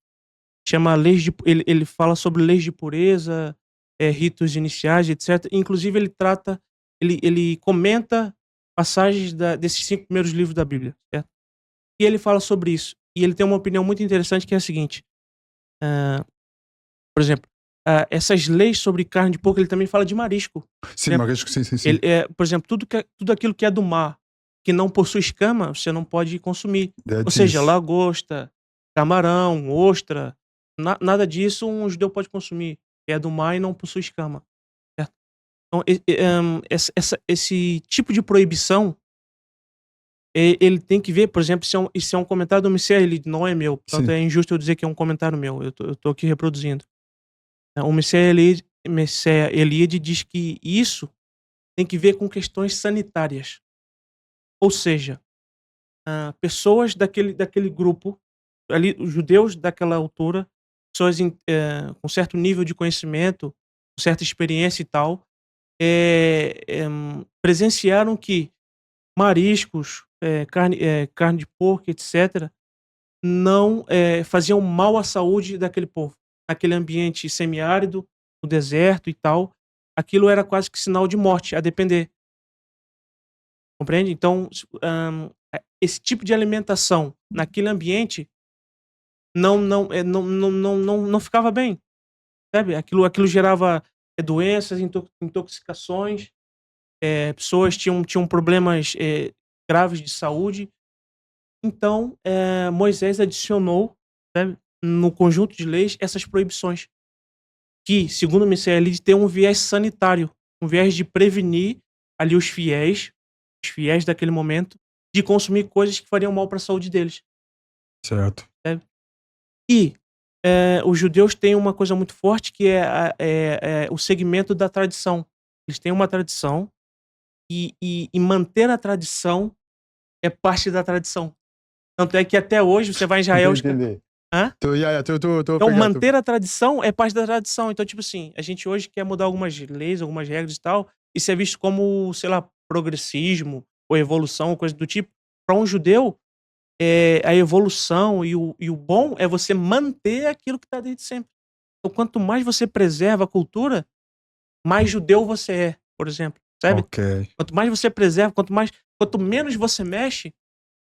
leis de ele fala sobre leis de pureza, ritos iniciais, etc. Inclusive ele comenta passagens desses 5 primeiros livros da Bíblia, certo? E ele fala sobre isso. E ele tem uma opinião muito interessante que é a seguinte, hã, por exemplo, essas leis sobre carne de porco, ele também fala de marisco. Sim, Né? marisco, sim, sim, sim. Por exemplo, tudo aquilo que é do mar, que não possui escama, você não pode consumir. Ou That's seja, isso. lagosta, camarão, ostra, nada disso um judeu pode consumir, que é do mar e não possui escama, certo? Então esse tipo de proibição, ele tem que ver, por exemplo, isso é um comentário do Mircea Eliade, não é meu, portanto Sim, é injusto eu dizer que é um comentário meu, eu tô aqui reproduzindo. O Mircea Eliade diz que isso tem que ver com questões sanitárias. Ou seja, pessoas daquele grupo, ali, os judeus daquela altura, pessoas com certo nível de conhecimento, com certa experiência e tal, presenciaram que mariscos, carne de porco, etc., não faziam mal à saúde daquele povo. Naquele ambiente semiárido, no deserto e tal, aquilo era quase que sinal de morte, a depender. Compreende? Então, esse tipo de alimentação naquele ambiente não ficava bem, sabe? Aquilo gerava, doenças, intoxicações, pessoas tinham problemas, graves de saúde. Então, Moisés adicionou, sabe, no conjunto de leis, essas proibições, que, segundo Michel, tem um viés sanitário, um viés de prevenir ali os fiéis daquele momento, de consumir coisas que fariam mal para a saúde deles, certo. sabe. E, os judeus têm uma coisa muito forte que é o segmento da tradição. Eles têm uma tradição e manter a tradição é parte da tradição. Tanto é que até hoje você vai em Tentei Israel, os ca entender. hã? Tô a Então pegar, tô. manter a tradição é parte da tradição. Então, tipo assim, a gente hoje quer mudar algumas leis, algumas regras e tal, isso é visto como, sei lá, progressismo ou evolução ou coisa do tipo. Para um judeu, a evolução e o bom é você manter aquilo que está desde sempre. Então quanto mais você preserva a cultura, mais judeu você é, por exemplo, sabe. Ok. Quanto mais você preserva, quanto menos você mexe,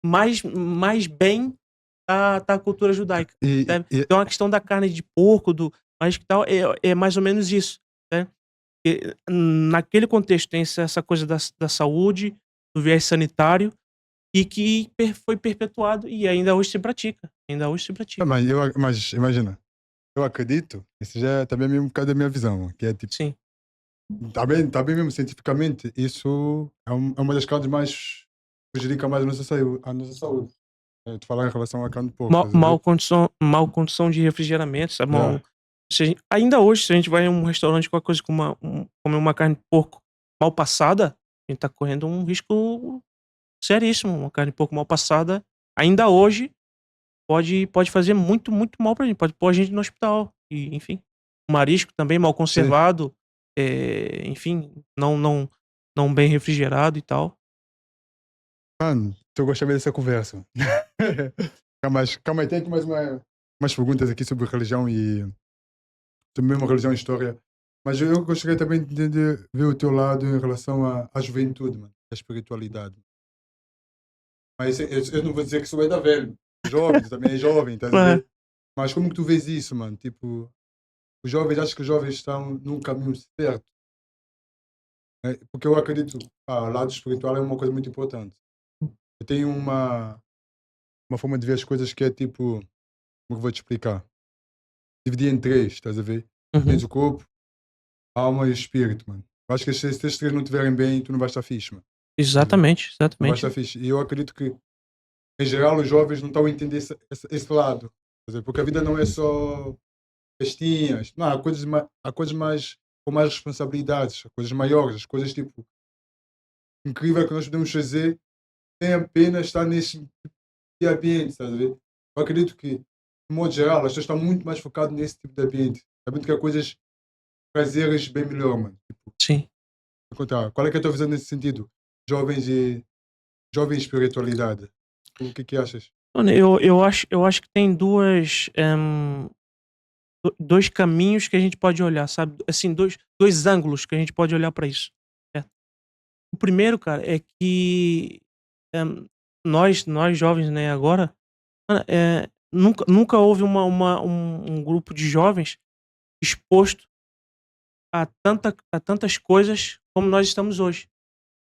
mais bem tá a cultura judaica, E, sabe. e, Então a questão da carne de porco, mas que tal, é mais ou menos isso, né. Naquele contexto tem essa coisa da saúde, do viés sanitário, e que foi perpetuado e ainda hoje se pratica, ainda hoje se pratica. mas imagina, eu acredito, isso já é também um bocado da minha visão, que é tipo, Sim, tá bem mesmo cientificamente, isso é uma das causas mais prejudica mais a nossa saúde. Tu falar em relação à carne de porco, mal estás a mal ver? condição mal condição de refrigeramento, sabe, Yeah. ainda hoje, se a gente vai em um restaurante, qualquer coisa, comer uma carne de porco mal passada, a gente tá correndo um risco seríssimo. Uma carne de porco mal passada, ainda hoje, pode fazer muito, muito mal pra gente, pode pôr a gente no hospital e, enfim. O marisco também mal Sim. conservado, enfim, não bem refrigerado e tal. Mano, eu gostava dessa conversa. Calma aí, tem aqui mais umas perguntas aqui sobre religião e sobre mesmo religião e história. Mas eu gostaria também de entender, ver o teu lado em relação à juventude, mano, à espiritualidade. Mas eu não vou dizer que sou ainda velho. Jovem, tu também é jovem, estás a É. ver? Mas como que tu vês isso, mano? Tipo, os jovens, acho que os jovens estão num caminho certo. Né? Porque eu acredito, o lado espiritual é uma coisa muito importante. Eu tenho uma forma de ver as coisas que é tipo, como eu vou te explicar? Dividir em três, estás a ver? Tens Uhum. o corpo, a alma e o espírito, mano. Eu acho que se esses três não estiverem bem, tu não vais estar fixe, mano. Estás a ver? Exatamente, Não vais estar exatamente. fixe. E eu acredito que, em geral, os jovens não estão a entender esse lado. Estás a ver? Porque a vida não é só festinhas. Não, há coisas mais com mais responsabilidades, há coisas maiores, as coisas tipo incrível que nós podemos fazer sem apenas estar nesse tipo de ambiente, estás a ver? Eu acredito que, de modo geral, as pessoas estão muito mais focadas nesse tipo de ambiente. Sabendo que há coisas prazeres bem melhor, mano. Tipo, Sim. vou contar, qual é que é a tua visão nesse sentido? Jovens e jovem espiritualidade. O que é que achas? Mano, eu acho que tem dois caminhos que a gente pode olhar, sabe? Assim, dois ângulos que a gente pode olhar para isso. Certo? O primeiro, cara, é que eh, nós jovens, né, agora, mano, nunca houve um grupo de jovens exposto a tantas coisas como nós estamos hoje.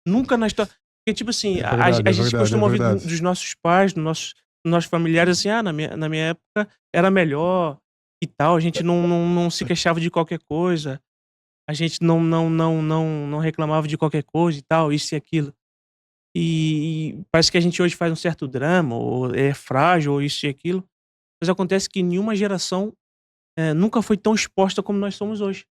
Nunca na história. Porque, tipo assim, É a verdade, é gente verdade, é costuma ouvir verdade. dos nossos pais, dos nossos familiares, assim, na minha época era melhor e tal, a gente não se queixava de qualquer coisa, a gente não reclamava de qualquer coisa e tal, isso e aquilo. E parece que a gente hoje faz um certo drama, ou é frágil, ou isso e aquilo, mas acontece que nenhuma geração nunca foi tão exposta como nós somos hoje,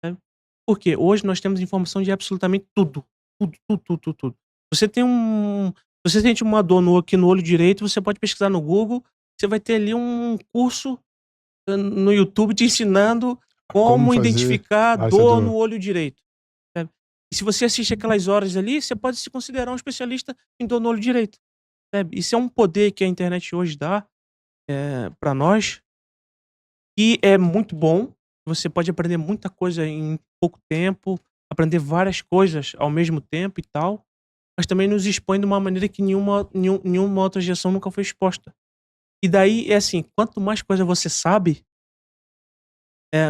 sabe. Por quê? Hoje nós temos informação de absolutamente tudo. Tudo, tudo, tudo, tudo, tudo. Você tem um você sente uma dor aqui no olho direito, você pode pesquisar no Google, você vai ter ali um curso, no YouTube te ensinando Como como fazer identificar essa dor no dor? olho direito, sabe. E se você assiste aquelas horas ali, você pode se considerar um especialista em dor no olho direito, sabe. Isso é um poder que a internet hoje dá, pra nós, e é muito bom. Você pode aprender muita coisa em pouco tempo, aprender várias coisas ao mesmo tempo e tal, mas também nos expõe de uma maneira que nenhuma outra geração nunca foi exposta. E daí é assim, quanto mais coisa você sabe,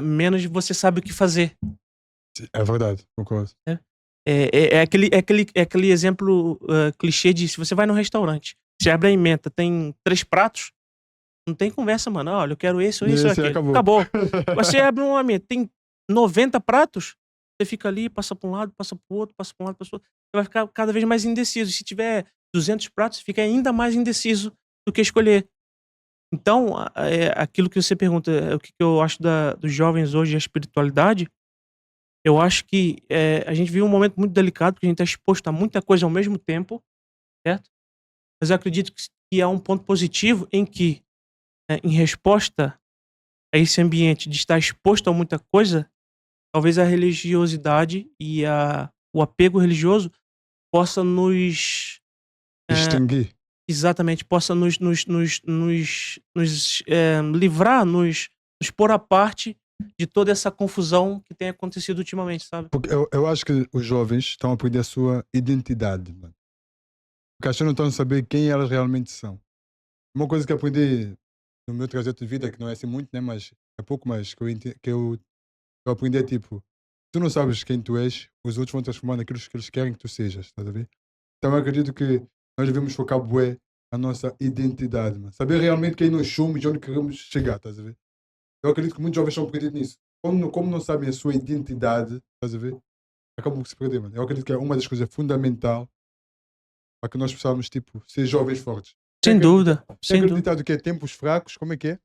menos você sabe o que fazer, É verdade, concordo. né. É aquele exemplo, clichê de se você vai num restaurante, você abre a ementa, tem 3 pratos, não tem conversa, mano. "Olha, eu quero esse ou E esse ou esse aquele". acabou. Acabou. Você abre uma mesa, tem 90 pratos, você fica ali, passa pra um lado, passa para o outro, passa pra um lado, passa para o outro. Você vai ficar cada vez mais indeciso. Se tiver 200 pratos, você fica ainda mais indeciso do que escolher. Então, aquilo que você pergunta, o que que eu acho dos jovens hoje e a espiritualidade, eu acho que, a gente vive um momento muito delicado, porque a gente tá exposto a muita coisa ao mesmo tempo, certo? Mas eu acredito que há um ponto positivo em que, em resposta a esse ambiente de estar exposto a muita coisa, talvez a religiosidade e o apego religioso possa Distinguir. exatamente, possa livrar, nos pôr à parte de toda essa confusão que tem acontecido ultimamente, sabe. Porque eu acho que os jovens estão a perder a sua identidade, mano. Porque as pessoas não estão a saber quem elas realmente são. Uma coisa que aprendi no meu trajeto de vida, que não é assim muito, né, mas é pouco, mas que eu aprendi é tipo, tu não sabes quem tu és, os outros vão transformar naquilo que eles querem que tu sejas, estás a ver? Então eu acredito que nós devemos focar bué na nossa identidade, mano. Saber realmente quem nós somos e onde queremos chegar, estás a ver? Eu acredito que muitos jovens estão perdidos nisso. Como não sabem a sua identidade, estás a ver? Acabam por se perder, mano. Eu acredito que é uma das coisas fundamental para que nós possamos, tipo, ser jovens fortes. Sem dúvida, Tem sem dúvida. acreditado que é tempos fracos, como é que é?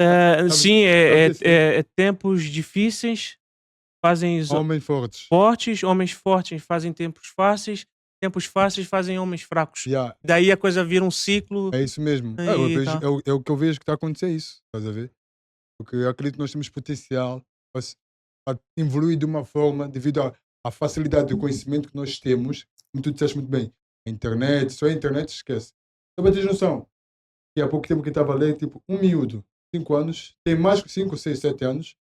Sabes, Sim, sabes desse tempos difíceis fazem homens fortes. fortes, homens fortes fazem tempos fáceis fazem homens fracos. Yeah, Daí a coisa vira um ciclo é isso mesmo. Eu e vejo, tal. é o que eu vejo que está a acontecer isso, estás a ver? Porque eu acredito que nós temos potencial para, para evoluir de uma forma devido à facilidade do conhecimento que nós temos, como tu disseste muito bem. A internet, só a internet esquece. Só para ter noção, que há pouco tempo que estava a ler, tipo, um miúdo, 5 anos, tem mais que 5, 6, 7 anos,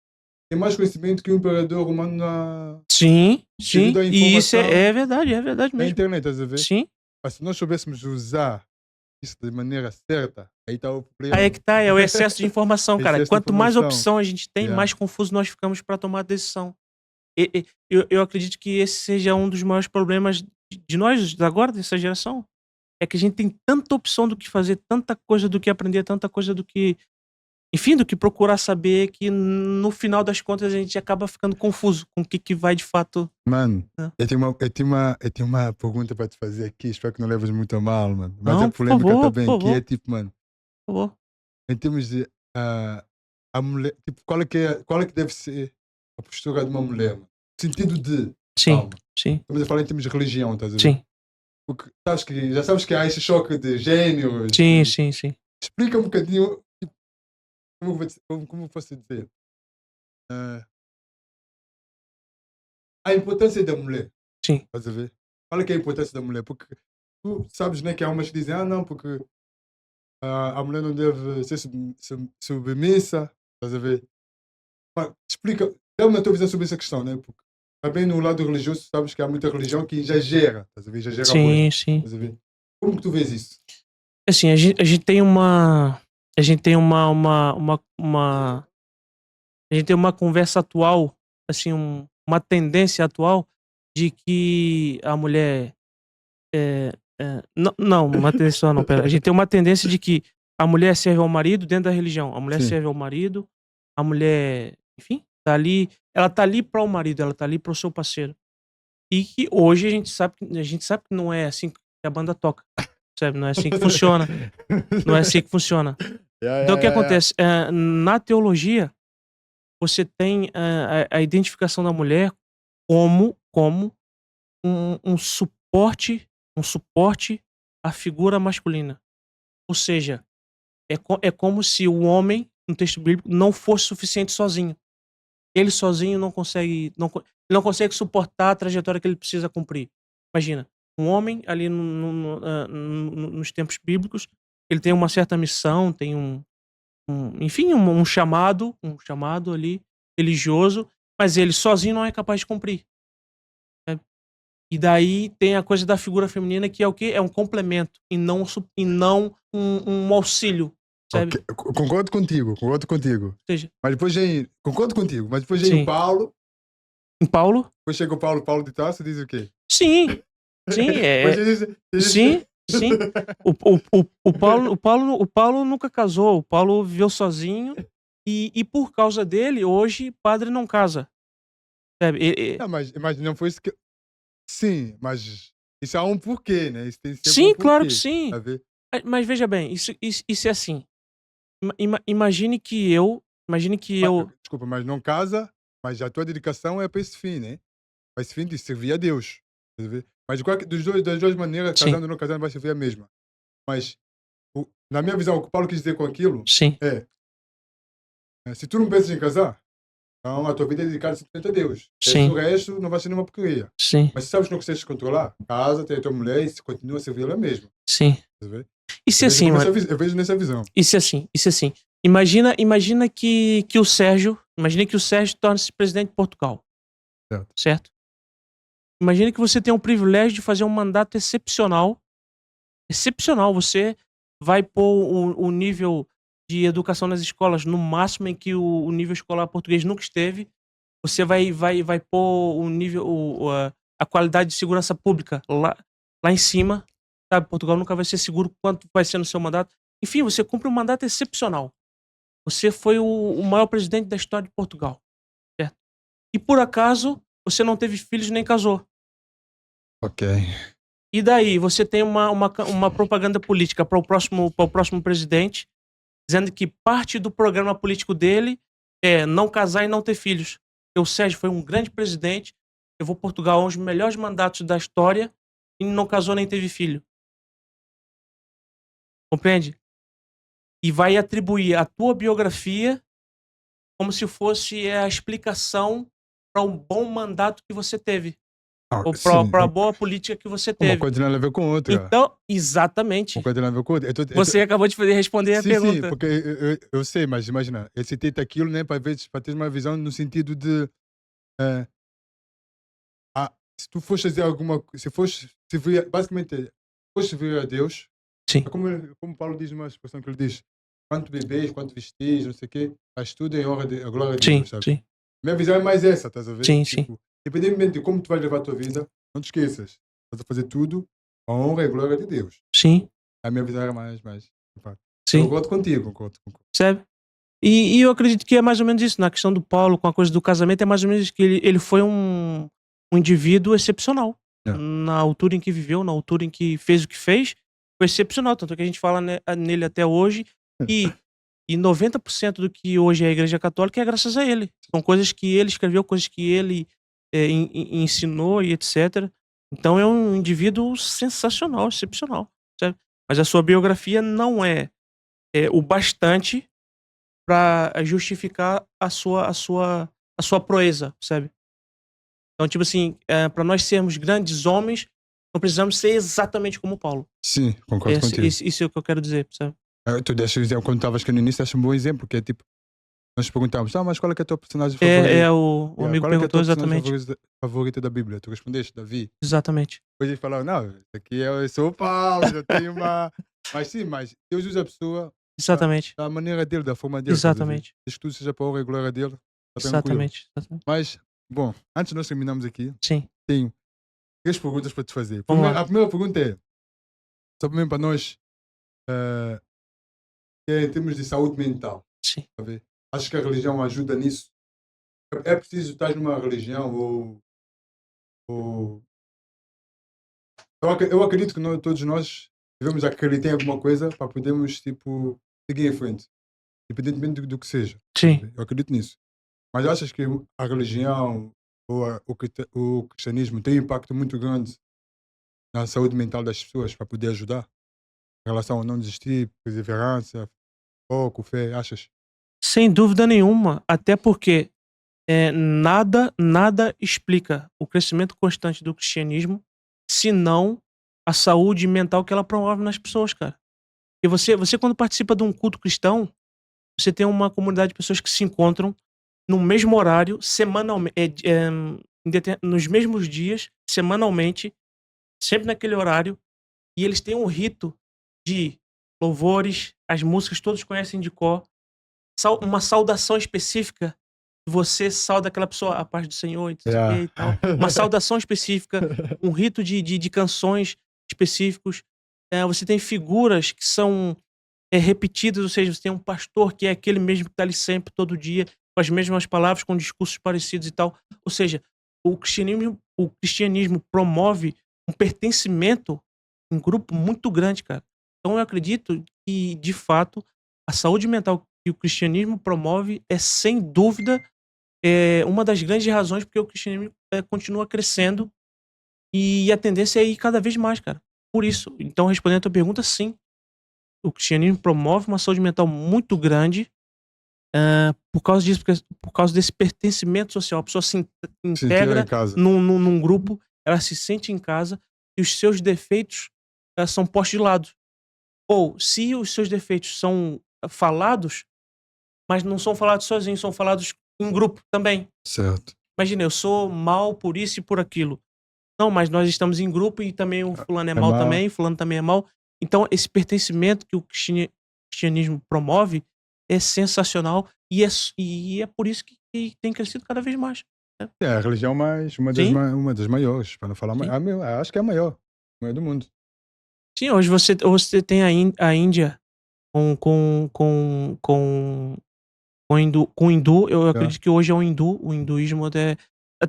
tem mais conhecimento que um imperador romano Sim, devido sim. à E isso informação é verdade da mesmo. internet, estás a ver? Sim. Mas se nós soubéssemos usar isso de maneira certa, aí está o Aí é problema. que tá, é o excesso de informação, cara. Excesso de Quanto mais informação. opção a gente tem, Yeah. mais confuso nós ficamos para tomar decisão. Eu acredito que esse seja um dos maiores problemas de nós, agora, dessa geração. É que a gente tem tanta opção do que fazer, tanta coisa do que aprender, tanta coisa do que. Enfim, do que procurar saber, que no final das contas a gente acaba ficando confuso com o que vai de fato. Mano, Né? eu tenho uma pergunta para te fazer aqui, espero que não leves muito a mal, mano. Mas Não, é por polêmica favor, também, por que é favor, tipo, mano, por favor. em termos de a mulher, tipo, qual é que deve ser a postura de uma mulher, mano? No sentido de, Sim, calma, sim, estamos a falar em termos de religião, estás a ver? sim, Porque já sabes que há esse choque de gêneros. sim, sim, sim. Explica um bocadinho, tipo, como eu posso dizer? Ah, a importância da mulher, Sim. estás a ver? Qual é que é a importância da mulher? Porque tu sabes, né, que há umas que dizem, não, porque a mulher não deve ser submissa, estás a ver? Pá, explica, dá-me a tua visão sobre essa questão, né? Porque também no lado religioso, sabes que há muita religião que exagera, estás a ver? Exagera bué, Sim, sim. estás a ver? Como que tu vês isso? Assim, a gente tem uma. A gente tem uma. A gente tem uma conversa atual, assim, uma tendência atual de que a mulher. Não, uma tendência atual não, pera. A gente tem uma tendência de que a mulher serve ao marido dentro da religião. A mulher Sim. serve ao marido, a mulher, enfim, tá ali. Ela tá ali para o marido, ela tá ali para o seu parceiro. E que hoje a gente sabe que não é assim que a banda toca. Sabe? Não é assim que funciona. Não é assim que funciona. Então o que acontece? Na teologia, você tem a identificação da mulher como um suporte à figura masculina. Ou seja, é como se o homem, no texto bíblico, não fosse suficiente sozinho. Ele sozinho não consegue suportar a trajetória que ele precisa cumprir. Imagina, um homem ali nos tempos bíblicos, ele tem uma certa missão, tem enfim, um chamado ali religioso, mas ele sozinho não é capaz de cumprir. Sabe? E daí tem a coisa da figura feminina, que é o quê? É um complemento e não um auxílio, sabe? Ok, concordo contigo. Ou seja, Mas depois vem, concordo contigo, mas depois vem o sim. Paulo, Em Paulo? depois chega o Paulo de Tarso e diz o quê? Sim, sim, Depois diz sim, sim. O Paulo nunca casou, o Paulo viveu sozinho e por causa dele, hoje, padre não casa. Sabe? Não, mas não foi isso que. Sim, mas isso há um porquê, né? Isso tem sempre um Sim, claro que porquê. sim. Tá a ver? Mas veja bem, isso é assim. Imagine que eu. Desculpa, mas não casa, mas a tua dedicação é para esse fim, né? Para esse fim de servir a Deus. Tá a ver? Mas das duas maneiras, Sim, casando ou não casando, vai servir a mesma. Mas, na minha visão, o que o Paulo quis dizer com aquilo sim, é: se tu não pensas em casar, então a tua vida é dedicada 100% a Deus. O sim, resto não vai ser nenhuma porcaria. sim, Mas se sabes que não consegues controlar, casa, tem a tua mulher e se continua a servir ela mesma. sim. Tá a ver? Isso é assim, mano. Eu vejo nessa visão. Isso é assim. Imagina que o Sérgio torne-se presidente de Portugal, certo? Imagina que você tem o privilégio de fazer um mandato excepcional. Excepcional, você vai pôr o nível de educação nas escolas no máximo em que o nível escolar português nunca esteve. Você vai pôr o nível, a qualidade de segurança pública lá em cima, sabe? Portugal nunca vai ser seguro quanto vai ser no seu mandato. Enfim, você cumpre um mandato excepcional. Você foi o maior presidente da história de Portugal, certo? E por acaso, você não teve filhos nem casou. Ok. E daí, você tem uma propaganda política para o próximo presidente, dizendo que parte do programa político dele é não casar e não ter filhos. O Sérgio foi um grande presidente, levou Portugal a um dos melhores mandatos da história e não casou nem teve filho. Compreende? E vai atribuir a tua biografia como se fosse a explicação para um bom mandato que você teve. Ah, ou sim, pra boa política que você uma teve. coisa tem nada a ver com outra. Então, Uma exatamente. coisa tem nada a ver com outra. Você acabou de responder a Sim, sim, pergunta. porque eu sei, mas imagina, eu citei aquilo, né, para ver, para teres uma visão no sentido de, eh, se tu fores fazer alguma se fores servir basicamente, fores servir a Deus, Sim, é como Paulo diz numa expressão que ele diz: "Quanto bebeis, quanto vestis, não sei o quê, faz tudo em honra de a glória de sim, Deus", sabe. sim, Minha visão é mais essa, estás a ver? sim, sim, Tipo, independentemente de como tu vais levar a tua vida, não te esqueças, estás a fazer tudo a honra e a glória de Deus. sim, A minha visão era mais pá, eu sim, concordo contigo, concordo. percebe? E eu acredito que é mais ou menos isso, na questão do Paulo com a coisa do casamento, é mais ou menos isso, que ele foi um indivíduo excepcional. É. Na altura em que viveu, na altura em que fez o que fez, foi excepcional, tanto que a gente fala nele até hoje, e e 90% do que hoje é a Igreja Católica é graças a ele. São coisas que ele escreveu, coisas que ele, ensinou e etcétera. Então é um indivíduo sensacional, excepcional, sabe. Mas a sua biografia não é o bastante pra justificar a sua proeza, sabe. Então, tipo assim, pra nós sermos grandes homens, não precisamos ser exatamente como Paulo. Sim, concordo Esse contigo. esse isso é o que eu quero dizer, sabe. Tu deste o exemplo quando estavas aqui no início, deste um bom exemplo, que é tipo, nós perguntávamos: "Ah, mas qual é que é a tua personagem É, favorita?" o amigo "Qual é que é a perguntou tua personagem exatamente. favorita da Bíblia?" Tu respondeste: "Davi." Exatamente, Depois eles falaram: "Não, esse aqui eu sou o Paulo, já tenho uma." Mas sim, mas Deus usa a pessoa da exatamente, da maneira dele, da forma dele, estás a ver? exatamente, Desde que tudo seja para a honra e glória dele, está tranquilo. exatamente, exatamente. Mas, bom, antes de nós terminarmos aqui, Sim, tenho 3 perguntas para te fazer. vamos lá. A primeira pergunta é, só mesmo para nós, eh, que é em termos de saúde mental, Sim. está a ver? Achas que a religião ajuda nisso? É preciso estar numa religião ou eu acredito que todos nós devemos acreditar em alguma coisa para podermos, tipo, seguir em frente, independentemente do que seja. Estás a Sim. ver? Eu acredito nisso. Mas achas que a religião ou o cristianismo tem um impacto muito grande na saúde mental das pessoas para poder ajudar? Em relação a não desistir, perseverança, foco, fé, achas? Sem dúvida nenhuma, até porque, nada explica o crescimento constante do cristianismo, senão a saúde mental que ela promove nas pessoas, cara. E você quando participa de um culto cristão, você tem uma comunidade de pessoas que se encontram no mesmo horário, nos mesmos dias, semanalmente, sempre naquele horário, e eles têm um rito de louvores, as músicas todos conhecem de cor, uma saudação específica, você sauda aquela pessoa, a paz do Senhor e não sei o Yeah. quê e tal. Uma saudação específica, um rito de canções específicos. Você tem figuras que são, repetidas, ou seja, você tem um pastor que é aquele mesmo que está ali sempre, todo dia, com as mesmas palavras, com discursos parecidos e tal. Ou seja, o cristianismo promove um pertencimento em grupo muito grande, cara. Então eu acredito que, de fato, a saúde mental que o cristianismo promove é, sem dúvida, uma das grandes razões porque o cristianismo, continua crescendo e a tendência é ir cada vez mais, cara. Por isso, então respondendo a tua pergunta, sim, o cristianismo promove uma saúde mental muito grande, por causa disso, por causa desse pertencimento social. A pessoa se Sentir lá em integra casa. num grupo, ela se sente em casa e os seus defeitos, são postos de lado. Ou, se os seus defeitos são falados, mas não são falados sozinhos, são falados em grupo também. Certo. Imagina, eu sou mal por isso e por aquilo. Não, mas nós estamos em grupo e também o fulano é É mal má. também, fulano também é mal. Então esse pertencimento que o cristianismo promove é sensacional e é por isso que tem crescido cada vez mais, né. É a religião mais, Sim, uma das maiores, para não falar sim. acho que é a maior do mundo. Sim, hoje você tem a Índia com o hindu, eu É, acredito que hoje é o hinduísmo até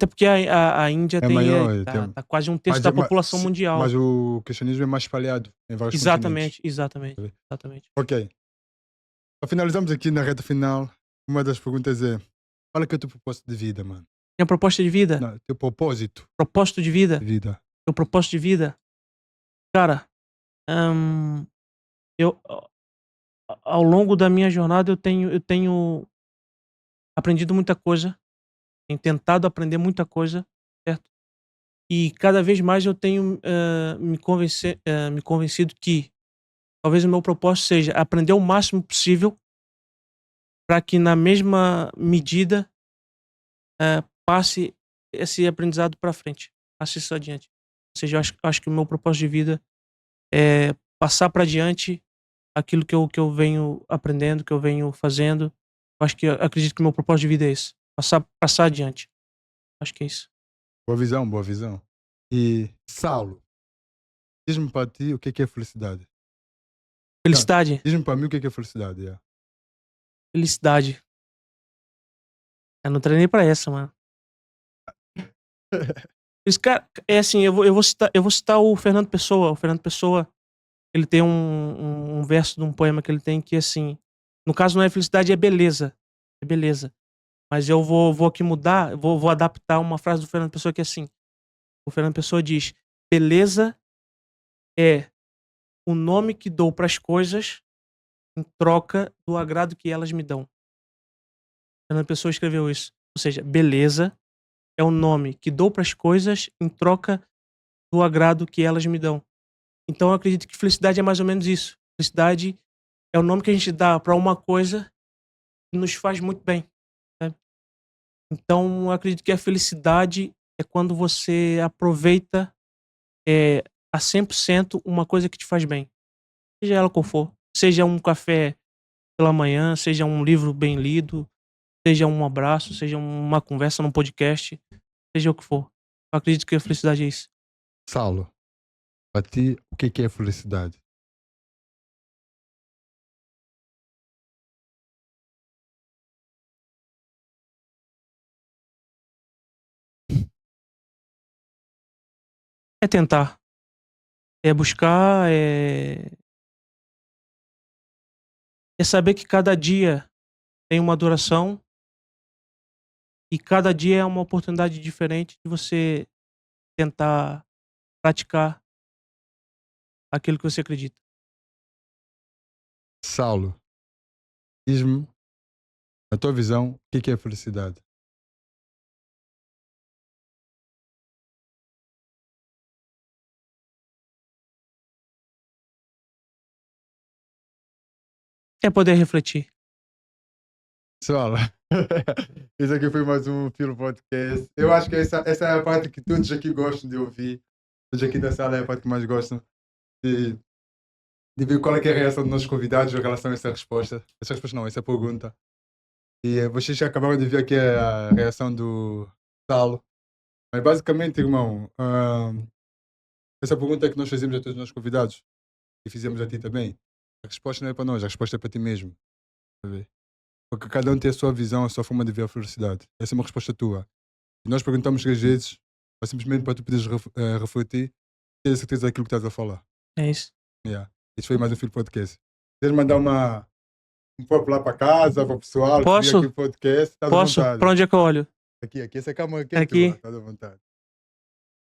porque a Índia é tem, maior, tá quase um terço mas, da população mas mundial. o cristianismo é mais espalhado em vários continentes. Exatamente, exatamente, exatamente. Ok. Para finalizarmos aqui na reta final, uma das perguntas é: qual é que é o teu propósito de vida, mano? Minha proposta de vida, Não, teu propósito propósito de de vida, vida. meu propósito de vida, cara, hã, eu ao longo da minha jornada eu tenho aprendido muita coisa, tenho tentado aprender muita coisa, certo? E cada vez mais eu tenho me convencido que talvez o meu propósito seja aprender o máximo possível para que na mesma medida passe esse aprendizado para frente, passe isso adiante. Ou seja, eu acho que o meu propósito de vida é passar para adiante aquilo que eu venho aprendendo, que eu venho fazendo. Eu acredito que o meu propósito de vida é esse, passar adiante. Acho que é isso. Boa visão, boa visão. E, Saulo, diz-me para ti o que é felicidade. Não, Felicidade, diz-me para mim o que é felicidade. Yeah. felicidade. Eu não treinei pra essa, mano. Esse cara, é assim, eu vou citar o Fernando Pessoa. O Fernando Pessoa, ele tem um verso de um poema que ele tem que, assim, no caso não é felicidade, é beleza. É beleza. Mas eu vou aqui mudar, vou adaptar uma frase do Fernando Pessoa que é assim: o Fernando Pessoa diz: beleza é o nome que dou pras coisas em troca do agrado que elas me dão. Fernando Pessoa escreveu isso. Ou seja, beleza é o nome que dou pras coisas em troca do agrado que elas me dão. Então eu acredito que felicidade é mais ou menos isso. Felicidade é o nome que a gente dá pra uma coisa que nos faz muito bem, sabe. Então eu acredito que a felicidade é quando você aproveita, a 100% uma coisa que te faz bem, seja ela qual for. Seja um café pela manhã, seja um livro bem lido, seja um abraço, seja uma conversa num podcast, seja o que for. Eu acredito que a felicidade é isso. Saulo, para ti o que é felicidade? É tentar, é buscar, é saber que cada dia tem uma duração e cada dia é uma oportunidade diferente de você tentar praticar aquilo que você acredita. Saulo, diz-me, na tua visão, o que é felicidade? É poder refletir. Saulo, esse aqui foi mais um Filo Podcast. Eu acho que essa é a parte que todos aqui gostam de ouvir. Todos aqui da sala é a parte que mais gostam de, de ver qual é, que é a reação dos nossos convidados em relação a essa resposta. Essa resposta não, essa pergunta. E vocês já acabaram de ver aqui a reação do Saulo. Mas basicamente, irmão, essa pergunta que nós fazemos a todos os nossos convidados e fizemos a ti também, a resposta não é para nós, a resposta é para ti mesmo. Tá a ver? Porque cada um tem a sua visão, a sua forma de ver a felicidade. Essa é uma resposta tua. E nós perguntamos 3 vezes, mas simplesmente para tu poderes refletir e ter a certeza daquilo que estás a falar. É isso. Yeah. Este foi mais um Filho Podcast. Queres mandar um papo lá para casa, para o pessoal que viu aqui Posso? o podcast? Estás à Posso? vontade. Pra onde é que eu olho? Aqui, essa câmera aqui é tua, Aqui. estás à vontade.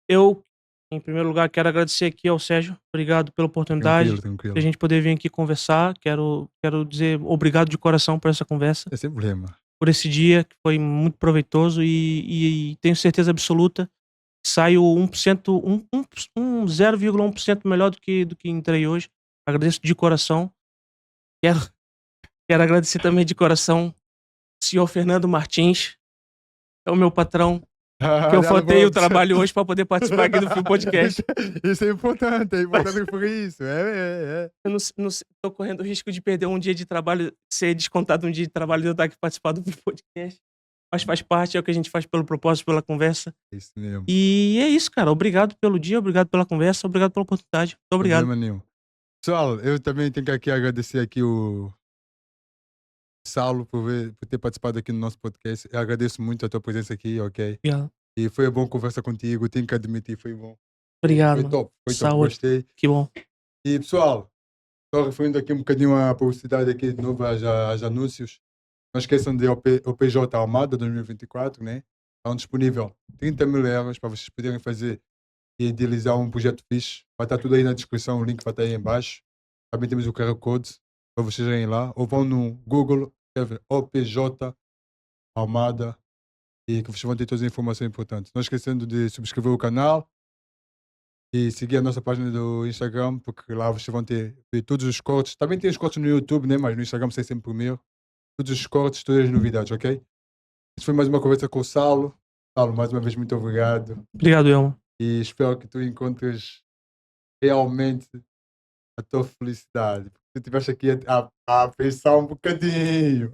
Eu, em primeiro lugar, quero agradecer aqui ao Sérgio. Obrigado pela oportunidade Tranquilo, de a tranquilo. gente poder vir aqui conversar. Quero dizer obrigado de coração por essa conversa, É sem problema. por esse dia que foi muito proveitoso e tenho certeza absoluta que saio 1%, 0,1% melhor do que entrei hoje. Agradeço de coração. Quero, quero agradecer também de coração o senhor Fernando Martins, é o meu patrão, que eu faltei o trabalho hoje para poder participar aqui do Fio Podcast. Isso é importante por isso. Eu não tô correndo o risco de perder um dia de trabalho, ser descontado um dia de trabalho de eu estar aqui participar do podcast. Mas faz parte, é o que a gente faz pelo propósito, pela conversa. Isso mesmo. E é isso, cara. Obrigado pelo dia, obrigado pela conversa, obrigado pela oportunidade. Muito obrigado. Problema nenhum. Pessoal, eu também tenho que aqui agradecer aqui o Saulo por ter participado aqui no nosso podcast. Eu agradeço muito a tua presença aqui, ok? Obrigado, E foi bom conversar contigo, tenho que admitir, foi bom. obrigado, Foi mano. top, Saúde. gostei. Que bom. E pessoal, só referindo aqui um bocadinho a publicidade aqui de novo, aos anúncios. Não esqueçam de OPJ Almada 2024, né? Estão disponível 30 mil euros para vocês poderem fazer e idealizar um projeto fixe. Vai estar tudo aí na descrição, o link vai estar aí embaixo. Também temos o QR Code para vocês irem lá. Ou vão no Google, escreve OPJ Almada e que vocês vão ter todas as informações importantes. Não esquecendo de subscrever o canal E seguir a nossa página do Instagram, porque lá vocês vão ver todos os cortes. Também tem os cortes no YouTube, né? Mas no Instagram sai sempre primeiro. Todos os cortes, todas as novidades, ok? Isso foi mais uma conversa com o Saulo. Saulo, mais uma vez, muito obrigado. Obrigado, Elmo. E espero que tu encontres realmente a tua felicidade. Porque tu estiveste aqui a pensar um bocadinho.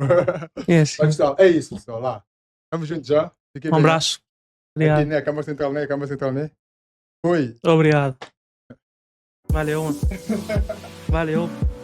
É Mas, assim. pessoal, é isso, pessoal. Lá. Estamos juntos já. Fiquem Um bem, né? abraço. Aqui, Obrigado. né? A Câmara Central, né? A Câmara Central, né? Foi. Obrigado. Valeu, mano. Valeu.